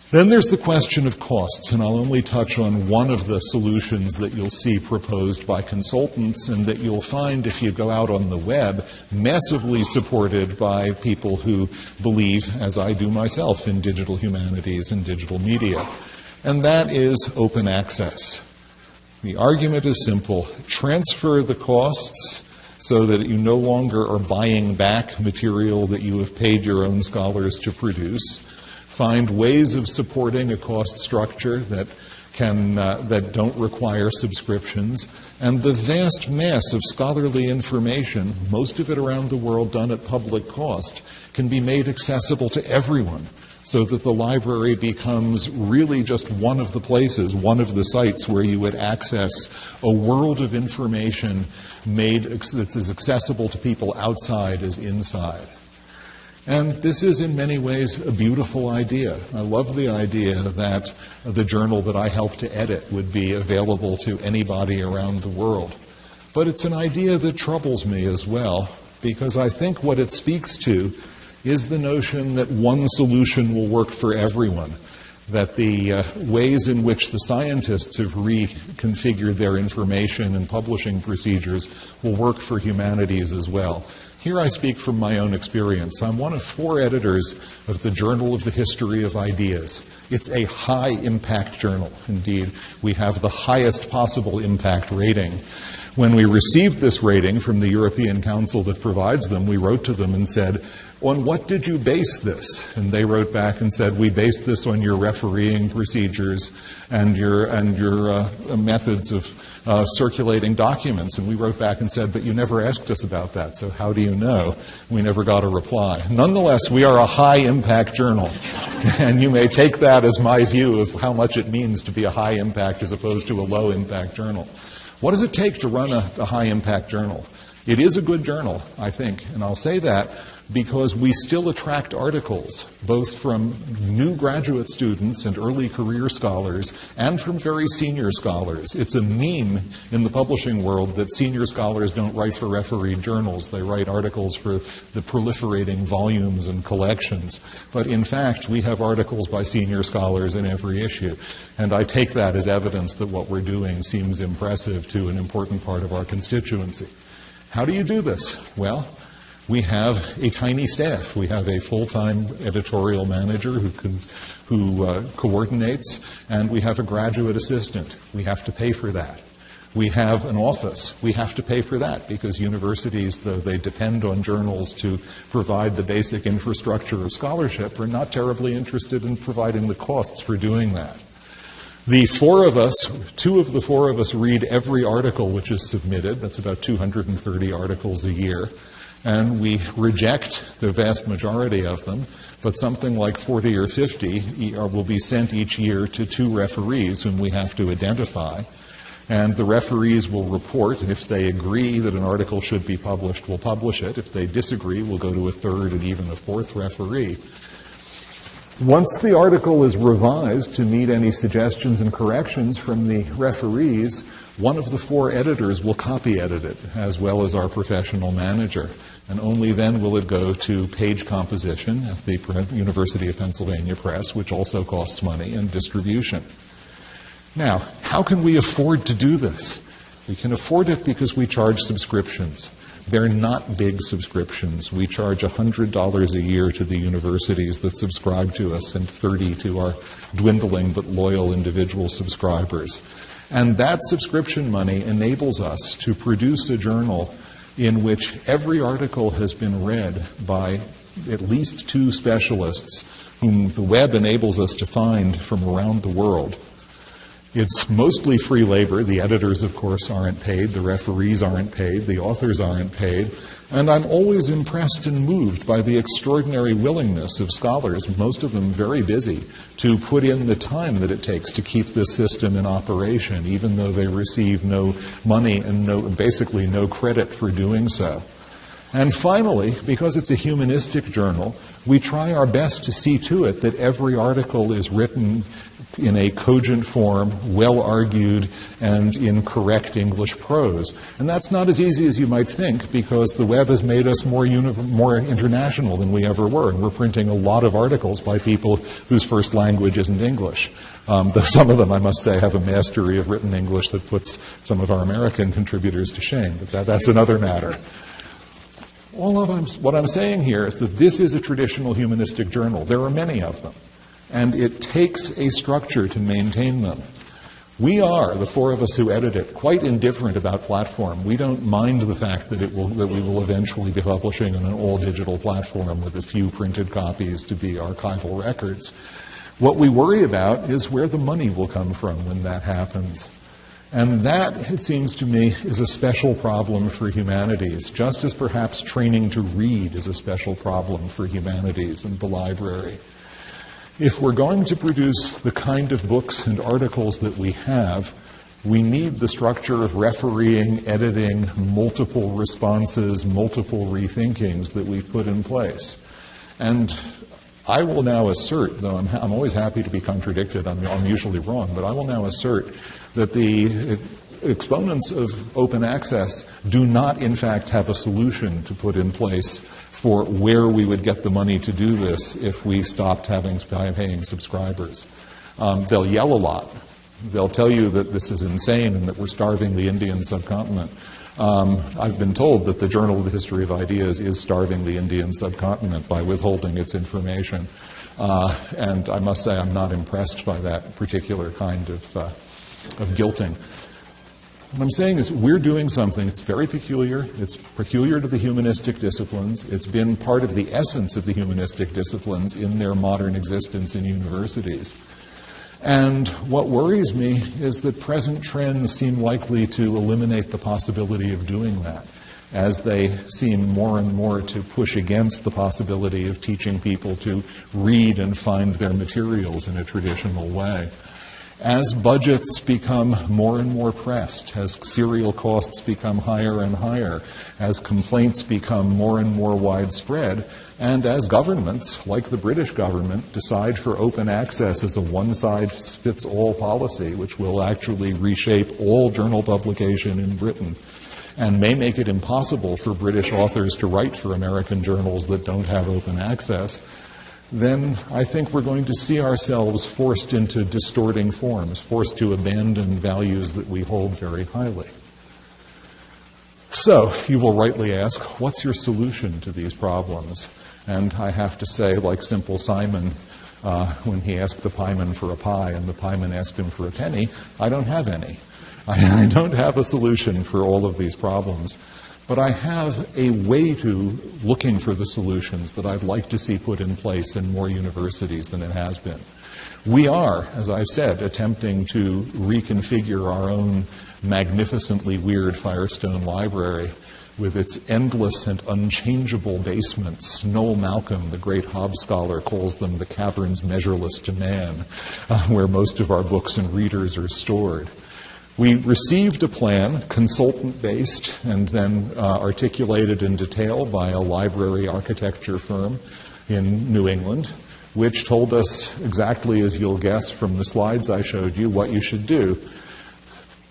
Then there's the question of costs, and I'll only touch on one of the solutions that you'll see proposed by consultants and that you'll find if you go out on the web, massively supported by people who believe, as I do myself, in digital humanities and digital media. And that is open access. The argument is simple. Transfer the costs so that you no longer are buying back material that you have paid your own scholars to produce. Find ways of supporting a cost structure that don't require subscriptions, and the vast mass of scholarly information, most of it around the world done at public cost, can be made accessible to everyone, so that the library becomes really just one of the places, one of the sites where you would access a world of information that's as accessible to people outside as inside. And this is in many ways a beautiful idea. I love the idea that the journal that I helped to edit would be available to anybody around the world. But it's an idea that troubles me as well, because I think what it speaks to is the notion that one solution will work for everyone, that the ways in which the scientists have reconfigured their information and publishing procedures will work for humanities as well. Here I speak from my own experience. I'm one of 4 editors of the Journal of the History of Ideas. It's a high-impact journal. Indeed, we have the highest possible impact rating. When we received this rating from the European Council that provides them, we wrote to them and said, "On what did you base this?" And they wrote back and said, "We based this on your refereeing procedures and your methods of circulating documents." And we wrote back and said, "But you never asked us about that, so how do you know?" We never got a reply. Nonetheless, we are a high-impact journal, and you may take that as my view of how much it means to be a high-impact as opposed to a low-impact journal. What does it take to run a high-impact journal? It is a good journal, I think, and I'll say that because we still attract articles, both from new graduate students and early career scholars, and from very senior scholars. It's a meme in the publishing world that senior scholars don't write for refereed journals. They write articles for the proliferating volumes and collections. But in fact, we have articles by senior scholars in every issue. And I take that as evidence that what we're doing seems impressive to an important part of our constituency. How do you do this? Well, we have a tiny staff. We have a full-time editorial manager who coordinates, and we have a graduate assistant. We have to pay for that. We have an office. We have to pay for that because universities, though they depend on journals to provide the basic infrastructure of scholarship, are not terribly interested in providing the costs for doing that. The 4 of us, 2 of the 4 of us read every article which is submitted. That's about 230 articles a year. And we reject the vast majority of them, but something like 40 or 50 will be sent each year to 2 referees whom we have to identify. And the referees will report, and if they agree that an article should be published, we'll publish it. If they disagree, we'll go to a 3rd and even a 4th referee. Once the article is revised to meet any suggestions and corrections from the referees, one of the 4 editors will copy edit it, as well as our professional manager. And only then will it go to page composition at the University of Pennsylvania Press, which also costs money, and distribution. Now, how can we afford to do this? We can afford it because we charge subscriptions. They're not big subscriptions. We charge $100 a year to the universities that subscribe to us and $30 to our dwindling but loyal individual subscribers. And that subscription money enables us to produce a journal in which every article has been read by at least 2 specialists whom the web enables us to find from around the world. It's mostly free labor. The editors, of course, aren't paid. The referees aren't paid. The authors aren't paid. And I'm always impressed and moved by the extraordinary willingness of scholars, most of them very busy, to put in the time that it takes to keep this system in operation, even though they receive no money and basically no credit for doing so. And finally, because it's a humanistic journal, we try our best to see to it that every article is written in a cogent form, well-argued, and in correct English prose. And that's not as easy as you might think, because the web has made us more international than we ever were, and we're printing a lot of articles by people whose first language isn't English. Though some of them, I must say, have a mastery of written English that puts some of our American contributors to shame, but that's another matter. What I'm saying here is that this is a traditional humanistic journal. There are many of them. And it takes a structure to maintain them. We are, the 4 of us who edit it, quite indifferent about platform. We don't mind the fact that we will eventually be publishing on an all-digital platform with a few printed copies to be archival records. What we worry about is where the money will come from when that happens. And that, it seems to me, is a special problem for humanities, just as perhaps training to read is a special problem for humanities and the library. If we're going to produce the kind of books and articles that we have, we need the structure of refereeing, editing, multiple responses, multiple rethinkings that we've put in place. And I will now assert, though I'm always happy to be contradicted, I'm usually wrong, but I will now assert that the exponents of open access do not, in fact, have a solution to put in place for where we would get the money to do this if we stopped paying subscribers. They'll yell a lot. They'll tell you that this is insane and that we're starving the Indian subcontinent. I've been told that the Journal of the History of Ideas is starving the Indian subcontinent by withholding its information. And I must say I'm not impressed by that particular kind of guilting. What I'm saying is we're doing something. It's very peculiar. It's peculiar to the humanistic disciplines. It's been part of the essence of the humanistic disciplines in their modern existence in universities. And what worries me is that present trends seem likely to eliminate the possibility of doing that, as they seem more and more to push against the possibility of teaching people to read and find their materials in a traditional way. As budgets become more and more pressed, as serial costs become higher and higher, as complaints become more and more widespread, and as governments, like the British government, decide for open access as a one-size-fits-all policy, which will actually reshape all journal publication in Britain, and may make it impossible for British authors to write for American journals that don't have open access, then I think we're going to see ourselves forced into distorting forms, forced to abandon values that we hold very highly. So, you will rightly ask, what's your solution to these problems? And I have to say, like Simple Simon, when he asked the pieman for a pie and the pieman asked him for a penny, I don't have any. I don't have a solution for all of these problems. But I have a way to looking for the solutions that I'd like to see put in place in more universities than it has been. We are, as I've said, attempting to reconfigure our own magnificently weird Firestone Library with its endless and unchangeable basements. Noel Malcolm, the great Hobbes scholar, calls them the caverns measureless to man, where most of our books and readers are stored. We received a plan, consultant-based, and then articulated in detail by a library architecture firm in New England. which told us exactly, as you'll guess from the slides I showed you, what you should do.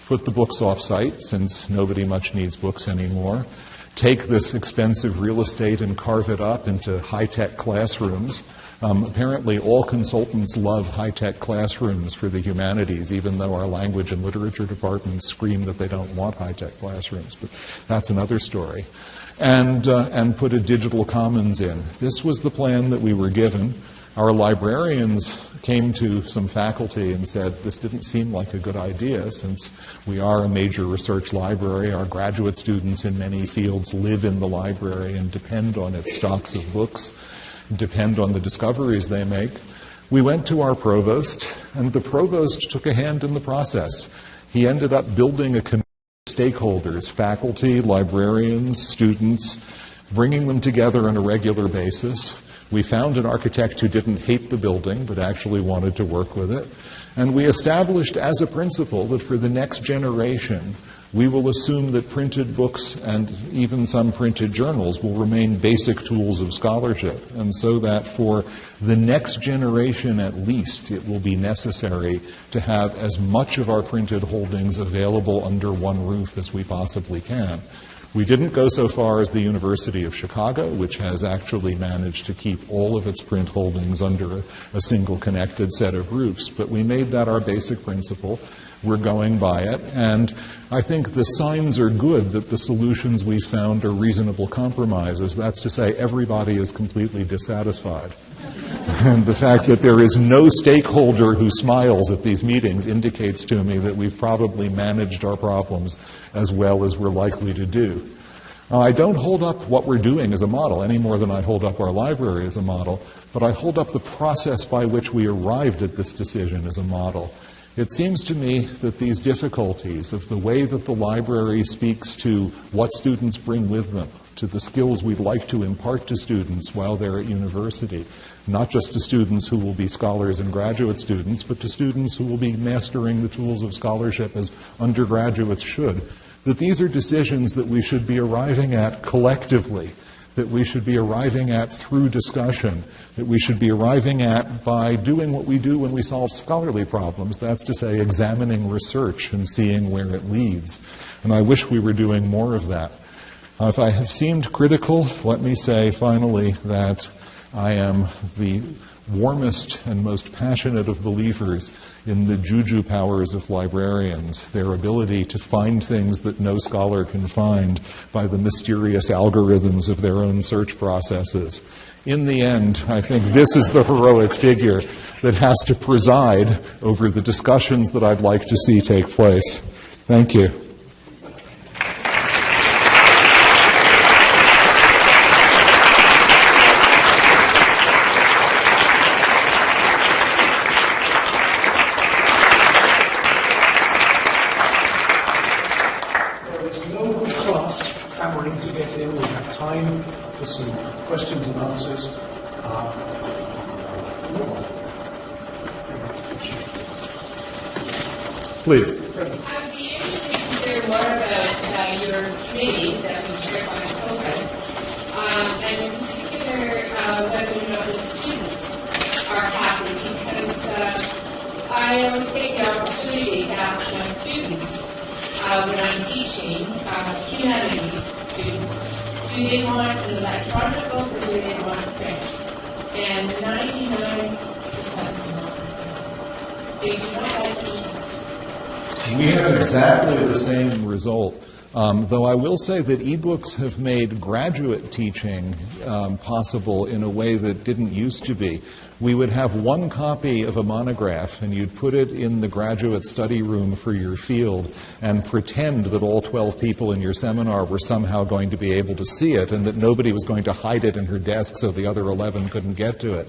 Put the books off-site, since nobody much needs books anymore. Take this expensive real estate and carve it up into high-tech classrooms. Apparently, all consultants love high-tech classrooms for the humanities, even though our language and literature departments scream that they don't want high-tech classrooms. But that's another story. And put a digital commons in. This was the plan that we were given. Our librarians came to some faculty and said, this didn't seem like a good idea since we are a major research library. Our graduate students in many fields live in the library and depend on its stocks of books, depend on the discoveries they make. We went to our provost, and the provost took a hand in the process. He ended up building a committee of stakeholders, faculty, librarians, students, bringing them together on a regular basis. We found an architect who didn't hate the building but actually wanted to work with it. And we established as a principle that for the next generation, we will assume that printed books and even some printed journals will remain basic tools of scholarship. And so that for the next generation at least, it will be necessary to have as much of our printed holdings available under one roof as we possibly can. We didn't go so far as the University of Chicago, which has actually managed to keep all of its print holdings under a single connected set of roofs, but we made that our basic principle. We're going by it, and I think the signs are good that the solutions we found are reasonable compromises. That's to say, everybody is completely dissatisfied. And the fact that there is no stakeholder who smiles at these meetings indicates to me that we've probably managed our problems as well as we're likely to do. I don't hold up what we're doing as a model any more than I hold up our library as a model, but I hold up the process by which we arrived at this decision as a model. It seems to me that these difficulties of the way that the library speaks to what students bring with them, to the skills we'd like to impart to students while they're at university, not just to students who will be scholars and graduate students, but to students who will be mastering the tools of scholarship as undergraduates should, that these are decisions that we should be arriving at collectively, that we should be arriving at through discussion, that we should be arriving at by doing what we do when we solve scholarly problems, that's to say examining research and seeing where it leads. And I wish we were doing more of that. If I have seemed critical, let me say finally that I am the warmest and most passionate of believers in the juju powers of librarians, their ability to find things that no scholar can find by the mysterious algorithms of their own search processes. In the end, I think this is the heroic figure that has to preside over the discussions that I'd like to see take place. Thank you. Questions and answers. Please. I would be interested to hear more about your committee that was chaired by Professor, and in particular whether or not the students are happy, because I always take the opportunity to ask my students when I'm teaching humanities students, do they want an electronic book or do they want print? And 99% want print. They do not like ebooks. We have exactly the same result. Though I will say that ebooks have made graduate teaching possible in a way that didn't used to be. We would have one copy of a monograph, and you'd put it in the graduate study room for your field and pretend that all 12 people in your seminar were somehow going to be able to see it and that nobody was going to hide it in her desk so the other 11 couldn't get to it.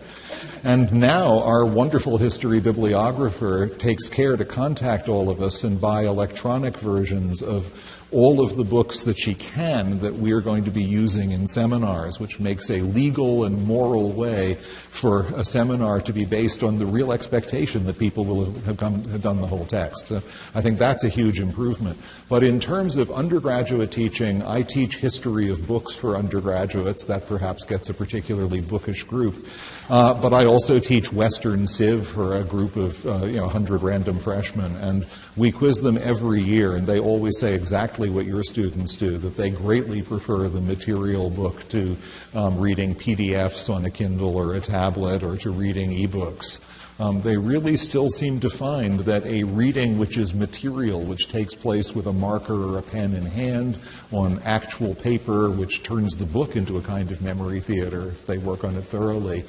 And now our wonderful history bibliographer takes care to contact all of us and buy electronic versions of all of the books that she can that we're going to be using in seminars, which makes a legal and moral way for a seminar to be based on the real expectation that people will have done the whole text. I think that's a huge improvement. But in terms of undergraduate teaching, I teach history of books for undergraduates. That perhaps gets a particularly bookish group. But I also teach Western Civ for a group of 100 random freshmen, and we quiz them every year, and they always say exactly what your students do, that they greatly prefer the material book to reading PDFs on a Kindle or a tablet or to reading ebooks. They really still seem to find that a reading which is material, which takes place with a marker or a pen in hand on actual paper, which turns the book into a kind of memory theater if they work on it thoroughly,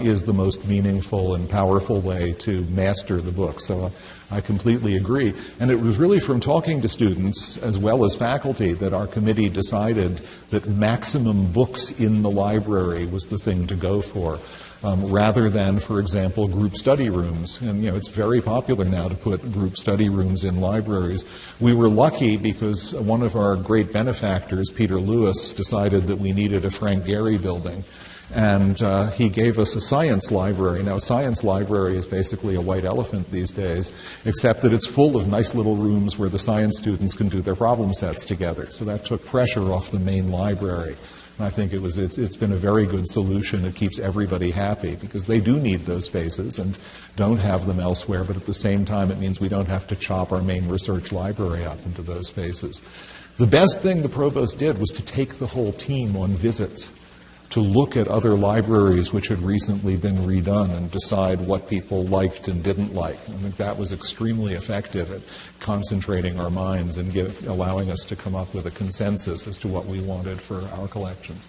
is the most meaningful and powerful way to master the book. So I completely agree. And it was really from talking to students as well as faculty that our committee decided that maximum books in the library was the thing to go for. Rather than, for example, group study rooms. And, it's very popular now to put group study rooms in libraries. We were lucky because one of our great benefactors, Peter Lewis, decided that we needed a Frank Gehry building. And he gave us a science library. Now, a science library is basically a white elephant these days, except that it's full of nice little rooms where the science students can do their problem sets together. So that took pressure off the main library. I think it's been a very good solution. It keeps everybody happy because they do need those spaces and don't have them elsewhere, but at the same time it means we don't have to chop our main research library up into those spaces. The best thing the provost did was to take the whole team on visits to look at other libraries which had recently been redone and decide what people liked and didn't like. I think that was extremely effective at concentrating our minds and allowing us to come up with a consensus as to what we wanted for our collections.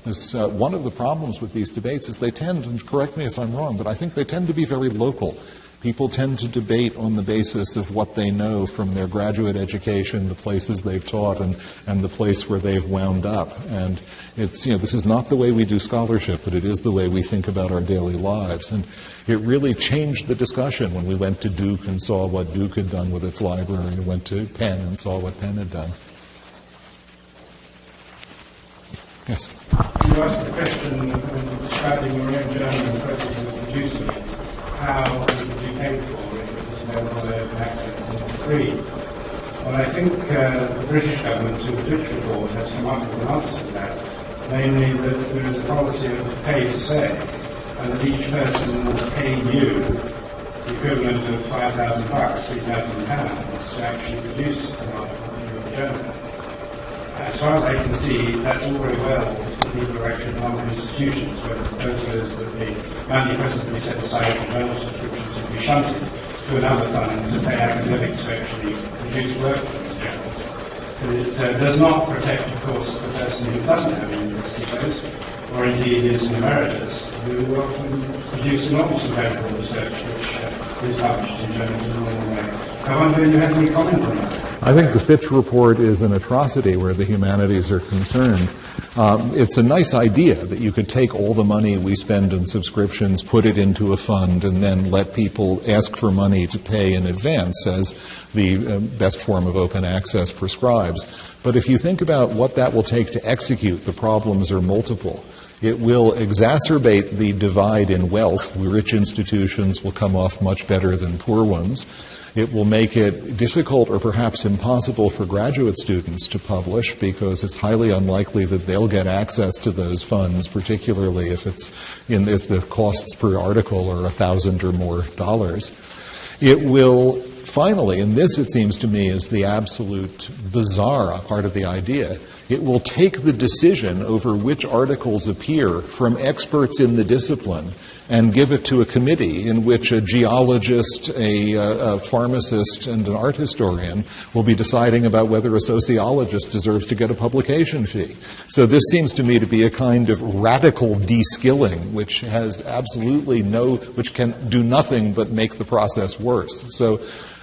One of the problems with these debates is they tend, and correct me if I'm wrong, but I think they tend to be very local. People tend to debate on the basis of what they know from their graduate education, the places they've taught, and the place where they've wound up. And it's, this is not the way we do scholarship, but it is the way we think about our daily lives. And it really changed the discussion when we went to Duke and saw what Duke had done with its library, and went to Penn and saw what Penn had done. Yes? You asked the question when describing your own journey and process of producing it, how would you pay for it if it was available in open access and for free? Well, I think the British government, through the Fitch Report, has come up with an answer to that, namely that there is a policy of pay to say, and that each person will pay you the equivalent of £5,000, £3,000, to actually produce an article in your journal. As far as I can see, that's all very well for people who are actually non institutions, where the proposal is that the money presently set aside for journal subscriptions would be shunted to another fund to pay academics to actually produce work for these journals. It does not protect, of course, the person who doesn't have a university post, or indeed is an emeritus, who often produce enormous valuable research which is published in journals in a normal way. I wonder if you have any comment on that. I think the Fitch Report is an atrocity where the humanities are concerned. It's a nice idea that you could take all the money we spend in subscriptions, put it into a fund, and then let people ask for money to pay in advance, as the best form of open access prescribes. But if you think about what that will take to execute, the problems are multiple. It will exacerbate the divide in wealth. Rich institutions will come off much better than poor ones. It will make it difficult or perhaps impossible for graduate students to publish because it's highly unlikely that they'll get access to those funds, particularly if if the costs per article are $1,000 or more dollars. It will finally, and this it seems to me is the absolute bizarre part of the idea, it will take the decision over which articles appear from experts in the discipline and give it to a committee in which a geologist, a pharmacist, and an art historian will be deciding about whether a sociologist deserves to get a publication fee. So this seems to me to be a kind of radical de-skilling, which has absolutely which can do nothing but make the process worse. So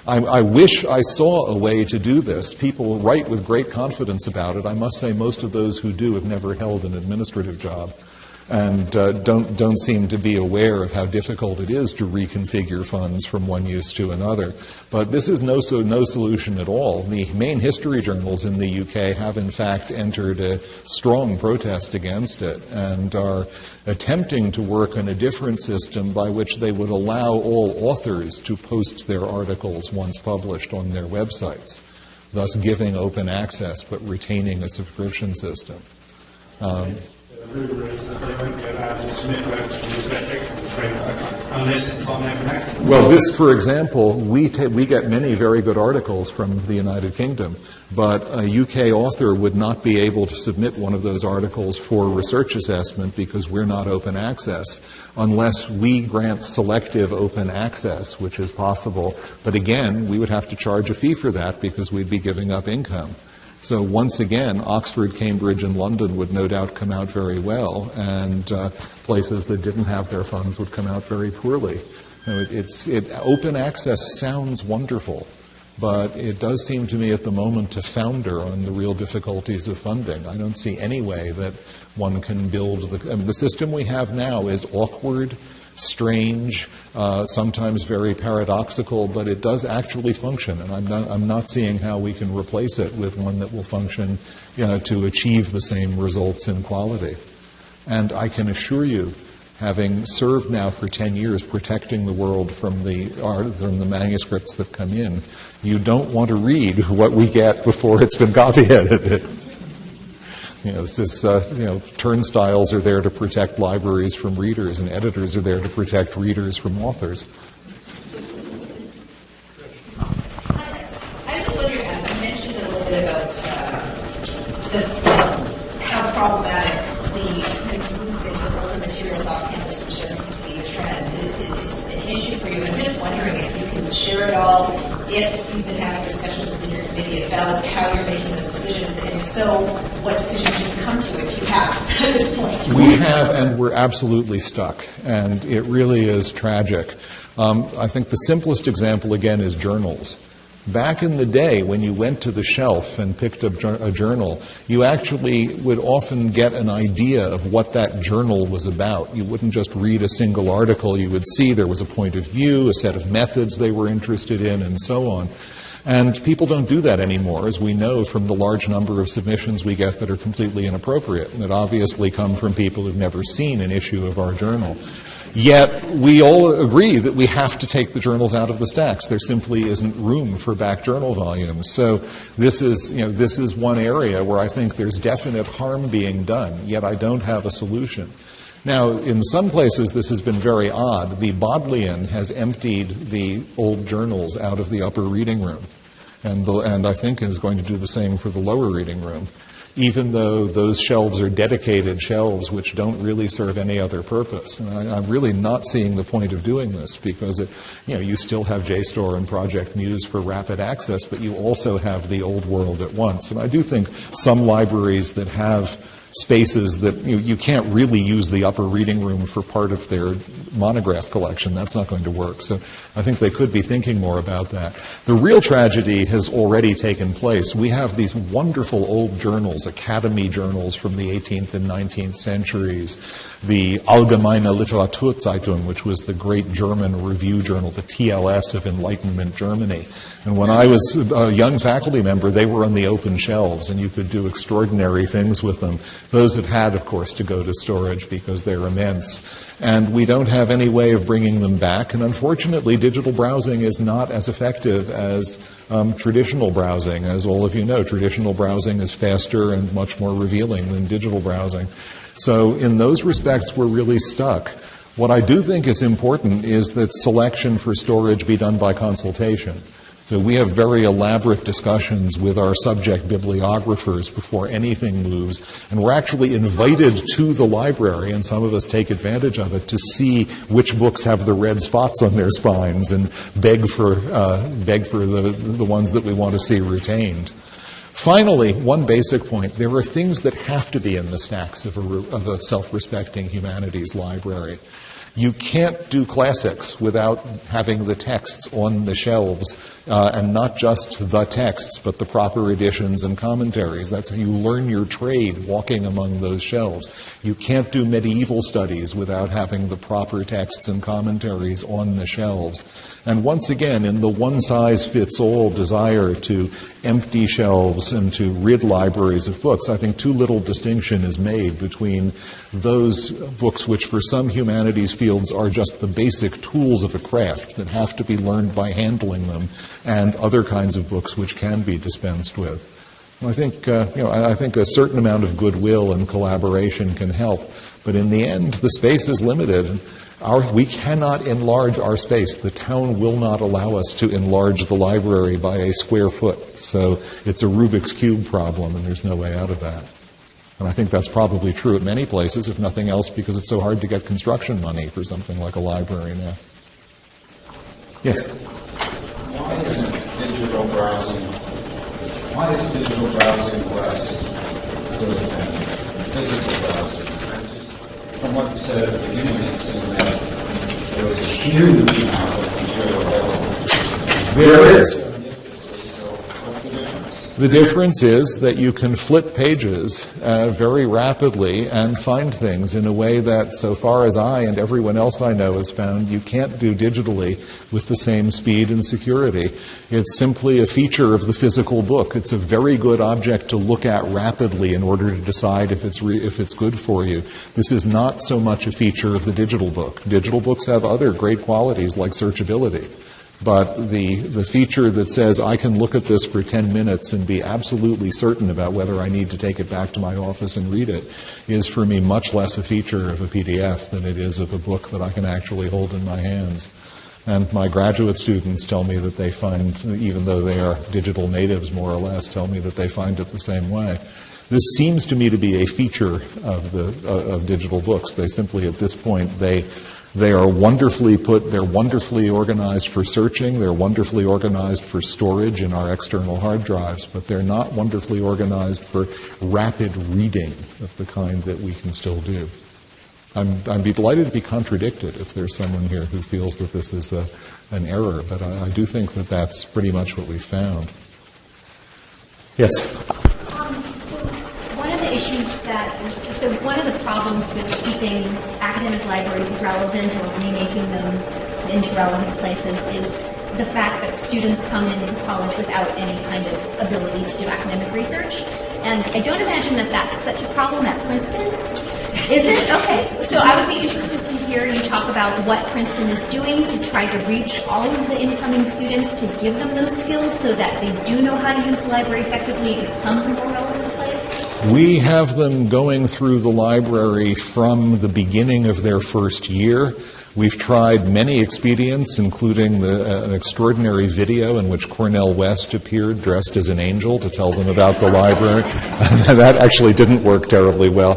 I wish I saw a way to do this. People write with great confidence about it. I must say most of those who do have never held an administrative job. and don't seem to be aware of how difficult it is to reconfigure funds from one use to another. But this is no solution at all. The main history journals in the UK have in fact entered a strong protest against it and are attempting to work on a different system by which they would allow all authors to post their articles once published on their websites, thus giving open access but retaining a subscription system. The rumor is that they won't be allowed to submit works from the Excellence framework unless it's on open access. Well, this, for example, we get many very good articles from the United Kingdom, but a UK author would not be able to submit one of those articles for research assessment because we're not open access unless we grant selective open access, which is possible. But again, we would have to charge a fee for that because we'd be giving up income. So once again, Oxford, Cambridge, and London would no doubt come out very well, and places that didn't have their funds would come out very poorly. Open access sounds wonderful, but it does seem to me at the moment to founder on the real difficulties of funding. I don't see any way that one can build the system we have now is awkward, strange, sometimes very paradoxical, but it does actually function, and I'm not seeing how we can replace it with one that will function, to achieve the same results in quality. And I can assure you, having served now for 10 years protecting the world from the manuscripts that come in, you don't want to read what we get before it's been copy edited. Turnstiles are there to protect libraries from readers, and editors are there to protect readers from authors. I was wondering, you mentioned a little bit about how problematic the move into older materials off campus, which does seem to be a trend, is an issue for you. I'm just wondering if you can share it all, if you've been having discussions within your committee about how you're making those decisions, and if so, what decisions you've come to, if you have, at this point. We have, and we're absolutely stuck, and it really is tragic. I think the simplest example, again, is journals. Back in the day, when you went to the shelf and picked up a journal, you actually would often get an idea of what that journal was about. You wouldn't just read a single article. You would see there was a point of view, a set of methods they were interested in, and so on. And people don't do that anymore, as we know from the large number of submissions we get that are completely inappropriate, and that obviously come from people who've never seen an issue of our journal. Yet we all agree that we have to take the journals out of the stacks. There simply isn't room for back journal volumes. So this is one area where I think there's definite harm being done, yet I don't have a solution. Now, in some places, this has been very odd. The Bodleian has emptied the old journals out of the upper reading room, and I think is going to do the same for the lower reading room, even though those shelves are dedicated shelves which don't really serve any other purpose. And I'm really not seeing the point of doing this because you still have JSTOR and Project Muse for rapid access, but you also have the old world at once. And I do think some libraries that have spaces that you can't really use the upper reading room for part of their monograph collection. That's not going to work. So I think they could be thinking more about that. The real tragedy has already taken place. We have these wonderful old journals, academy journals from the 18th and 19th centuries, the Allgemeine Literaturzeitung, which was the great German review journal, the TLS of Enlightenment Germany. And when I was a young faculty member, they were on the open shelves, and you could do extraordinary things with them. Those have had, of course, to go to storage because they're immense. And we don't have any way of bringing them back. And unfortunately, digital browsing is not as effective as traditional browsing. As all of you know, traditional browsing is faster and much more revealing than digital browsing. So in those respects, we're really stuck. What I do think is important is that selection for storage be done by consultation. So we have very elaborate discussions with our subject bibliographers before anything moves, and we're actually invited to the library, and some of us take advantage of it, to see which books have the red spots on their spines and beg for the ones that we want to see retained. Finally, one basic point. There are things that have to be in the stacks of a self-respecting humanities library. You can't do classics without having the texts on the shelves, and not just the texts, but the proper editions and commentaries. That's how you learn your trade, walking among those shelves. You can't do medieval studies without having the proper texts and commentaries on the shelves. And once again, in the one-size-fits-all desire to empty shelves and to rid libraries of books, I think too little distinction is made between those books which for some humanities fields are just the basic tools of a craft that have to be learned by handling them, and other kinds of books which can be dispensed with. I think, I think a certain amount of goodwill and collaboration can help, but in the end, the space is limited. We cannot enlarge our space. The town will not allow us to enlarge the library by a square foot. So it's a Rubik's Cube problem, and there's no way out of that. And I think that's probably true at many places, if nothing else, because it's so hard to get construction money for something like a library now. Yes? Why is digital browsing less good than physical browsing? From what you said at the beginning, it seemed that there was a huge amount of material available. There is. So what's the difference? The difference is that you can flip pages very rapidly and find things in a way that, so far as I and everyone else I know has found, you can't do digitally with the same speed and security. It's simply a feature of the physical book. It's a very good object to look at rapidly in order to decide if it's good for you. This is not so much a feature of the digital book. Digital books have other great qualities like searchability. But the feature that says I can look at this for 10 minutes and be absolutely certain about whether I need to take it back to my office and read it is for me much less a feature of a PDF than it is of a book that I can actually hold in my hands. And my graduate students tell me that they find, even though they are digital natives more or less, tell me that they find it the same way. This seems to me to be a feature of digital books. They simply, at this point, they are wonderfully they're wonderfully organized for searching, they're wonderfully organized for storage in our external hard drives, but they're not wonderfully organized for rapid reading of the kind that we can still do. I'd be delighted to be contradicted if there's someone here who feels that this is an error, but I do think that that's pretty much what we found. Yes? One of the problems with keeping academic libraries relevant or remaking them into relevant places is the fact that students come into college without any kind of ability to do academic research. And I don't imagine that that's such a problem at Princeton. Is it? Okay. So I would be interested to hear you talk about what Princeton is doing to try to reach all of the incoming students to give them those skills so that they do know how to use the library effectively and it becomes a more relevant place. We have them going through the library from the beginning of their first year. We've tried many expedients, including an extraordinary video in which Cornel West appeared dressed as an angel to tell them about the library. That actually didn't work terribly well.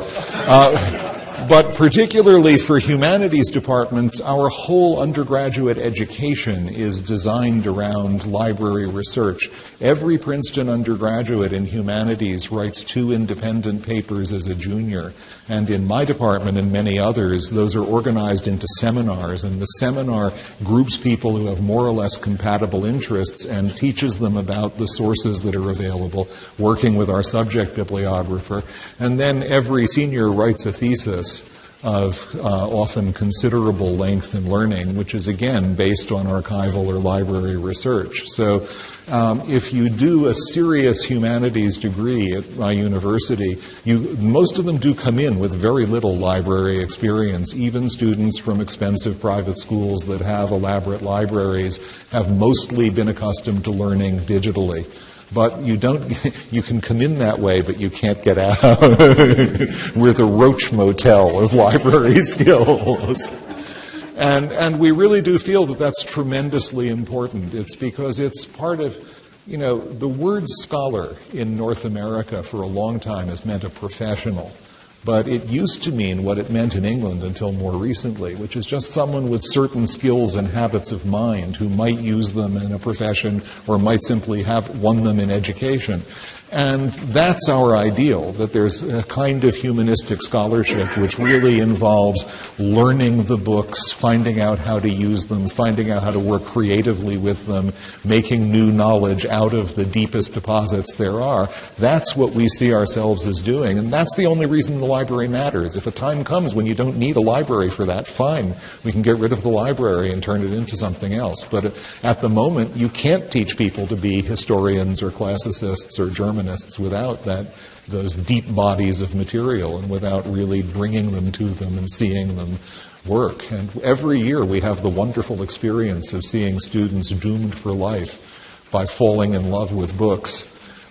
But particularly for humanities departments, our whole undergraduate education is designed around library research. Every Princeton undergraduate in humanities writes 2 independent papers as a junior. And in my department and many others, those are organized into seminars. And the seminar groups people who have more or less compatible interests and teaches them about the sources that are available, working with our subject bibliographer. And then every senior writes a thesis of often considerable length in learning, which is, again, based on archival or library research. So if you do a serious humanities degree at my university, most of them do come in with very little library experience. Even students from expensive private schools that have elaborate libraries have mostly been accustomed to learning digitally. But you can come in that way, but you can't get out. We're the Roach Motel of library skills. And we really do feel that that's tremendously important. It's because it's part of, the word scholar in North America for a long time has meant a professional. But it used to mean what it meant in England until more recently, which is just someone with certain skills and habits of mind who might use them in a profession or might simply have won them in education. And that's our ideal, that there's a kind of humanistic scholarship which really involves learning the books, finding out how to use them, finding out how to work creatively with them, making new knowledge out of the deepest deposits there are. That's what we see ourselves as doing, and that's the only reason the library matters. If a time comes when you don't need a library for that, fine. We can get rid of the library and turn it into something else. But at the moment, you can't teach people to be historians or classicists or Germanists without those deep bodies of material and without really bringing them to them and seeing them work. And every year we have the wonderful experience of seeing students doomed for life by falling in love with books.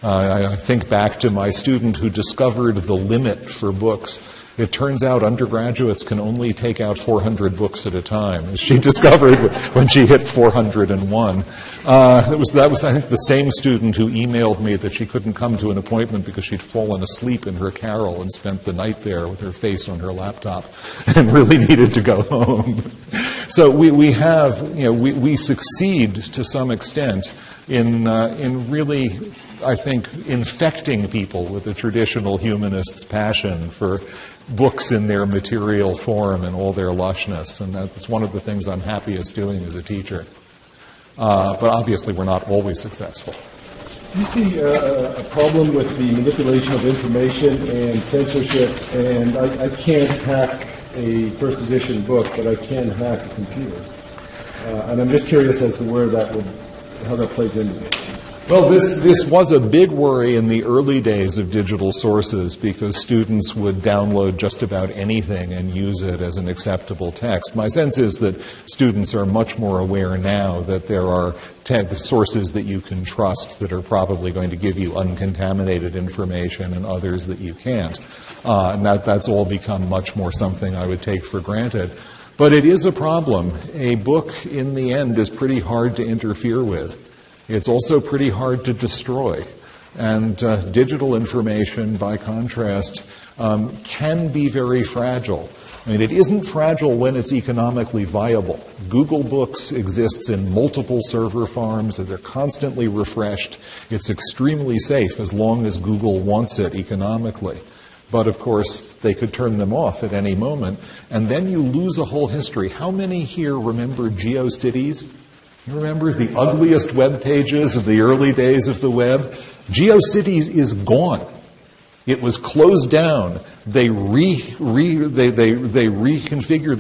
I think back to my student who discovered the limit for books. It turns out undergraduates can only take out 400 books at a time, as she discovered when she hit 401. That was, I think, the same student who emailed me that she couldn't come to an appointment because she'd fallen asleep in her carrel and spent the night there with her face on her laptop and really needed to go home. So we succeed to some extent in really, I think, infecting people with the traditional humanist's passion for books in their material form and all their lushness. And that's one of the things I'm happiest doing as a teacher. But obviously we're not always successful. Do you see a problem with the manipulation of information and censorship? And I can't hack a first edition book, but I can hack a computer. And I'm just curious as to how that plays into it. Well, this was a big worry in the early days of digital sources because students would download just about anything and use it as an acceptable text. My sense is that students are much more aware now that there are sources that you can trust that are probably going to give you uncontaminated information and others that you can't. And that's all become much more something I would take for granted. But it is a problem. A book, in the end, is pretty hard to interfere with. It's also pretty hard to destroy. And digital information, by contrast, can be very fragile. I mean, it isn't fragile when it's economically viable. Google Books exists in multiple server farms, and they're constantly refreshed. It's extremely safe as long as Google wants it economically. But, of course, they could turn them off at any moment, and then you lose a whole history. How many here remember GeoCities? You remember the ugliest web pages of the early days of the web? GeoCities is gone. It was closed down. They reconfigured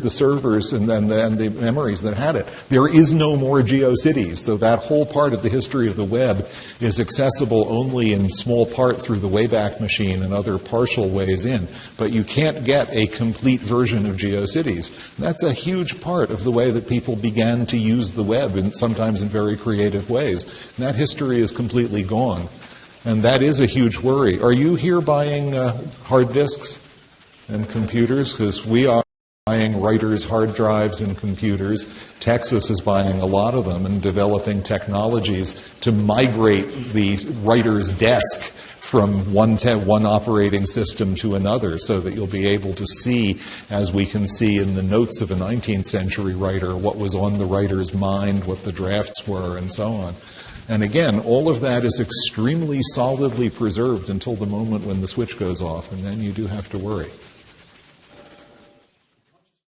the servers and the memories that had it. There is no more GeoCities, so that whole part of the history of the web is accessible only in small part through the Wayback Machine and other partial ways in. But you can't get a complete version of GeoCities. That's a huge part of the way that people began to use the web, and sometimes in very creative ways. And that history is completely gone. And that is a huge worry. Are you here buying hard disks and computers? Because we are buying writers' hard drives and computers. Texas is buying a lot of them and developing technologies to migrate the writer's desk from one operating system to another so that you'll be able to see, as we can see in the notes of a 19th century writer, what was on the writer's mind, what the drafts were, and so on. And again, all of that is extremely solidly preserved until the moment when the switch goes off, and then you do have to worry.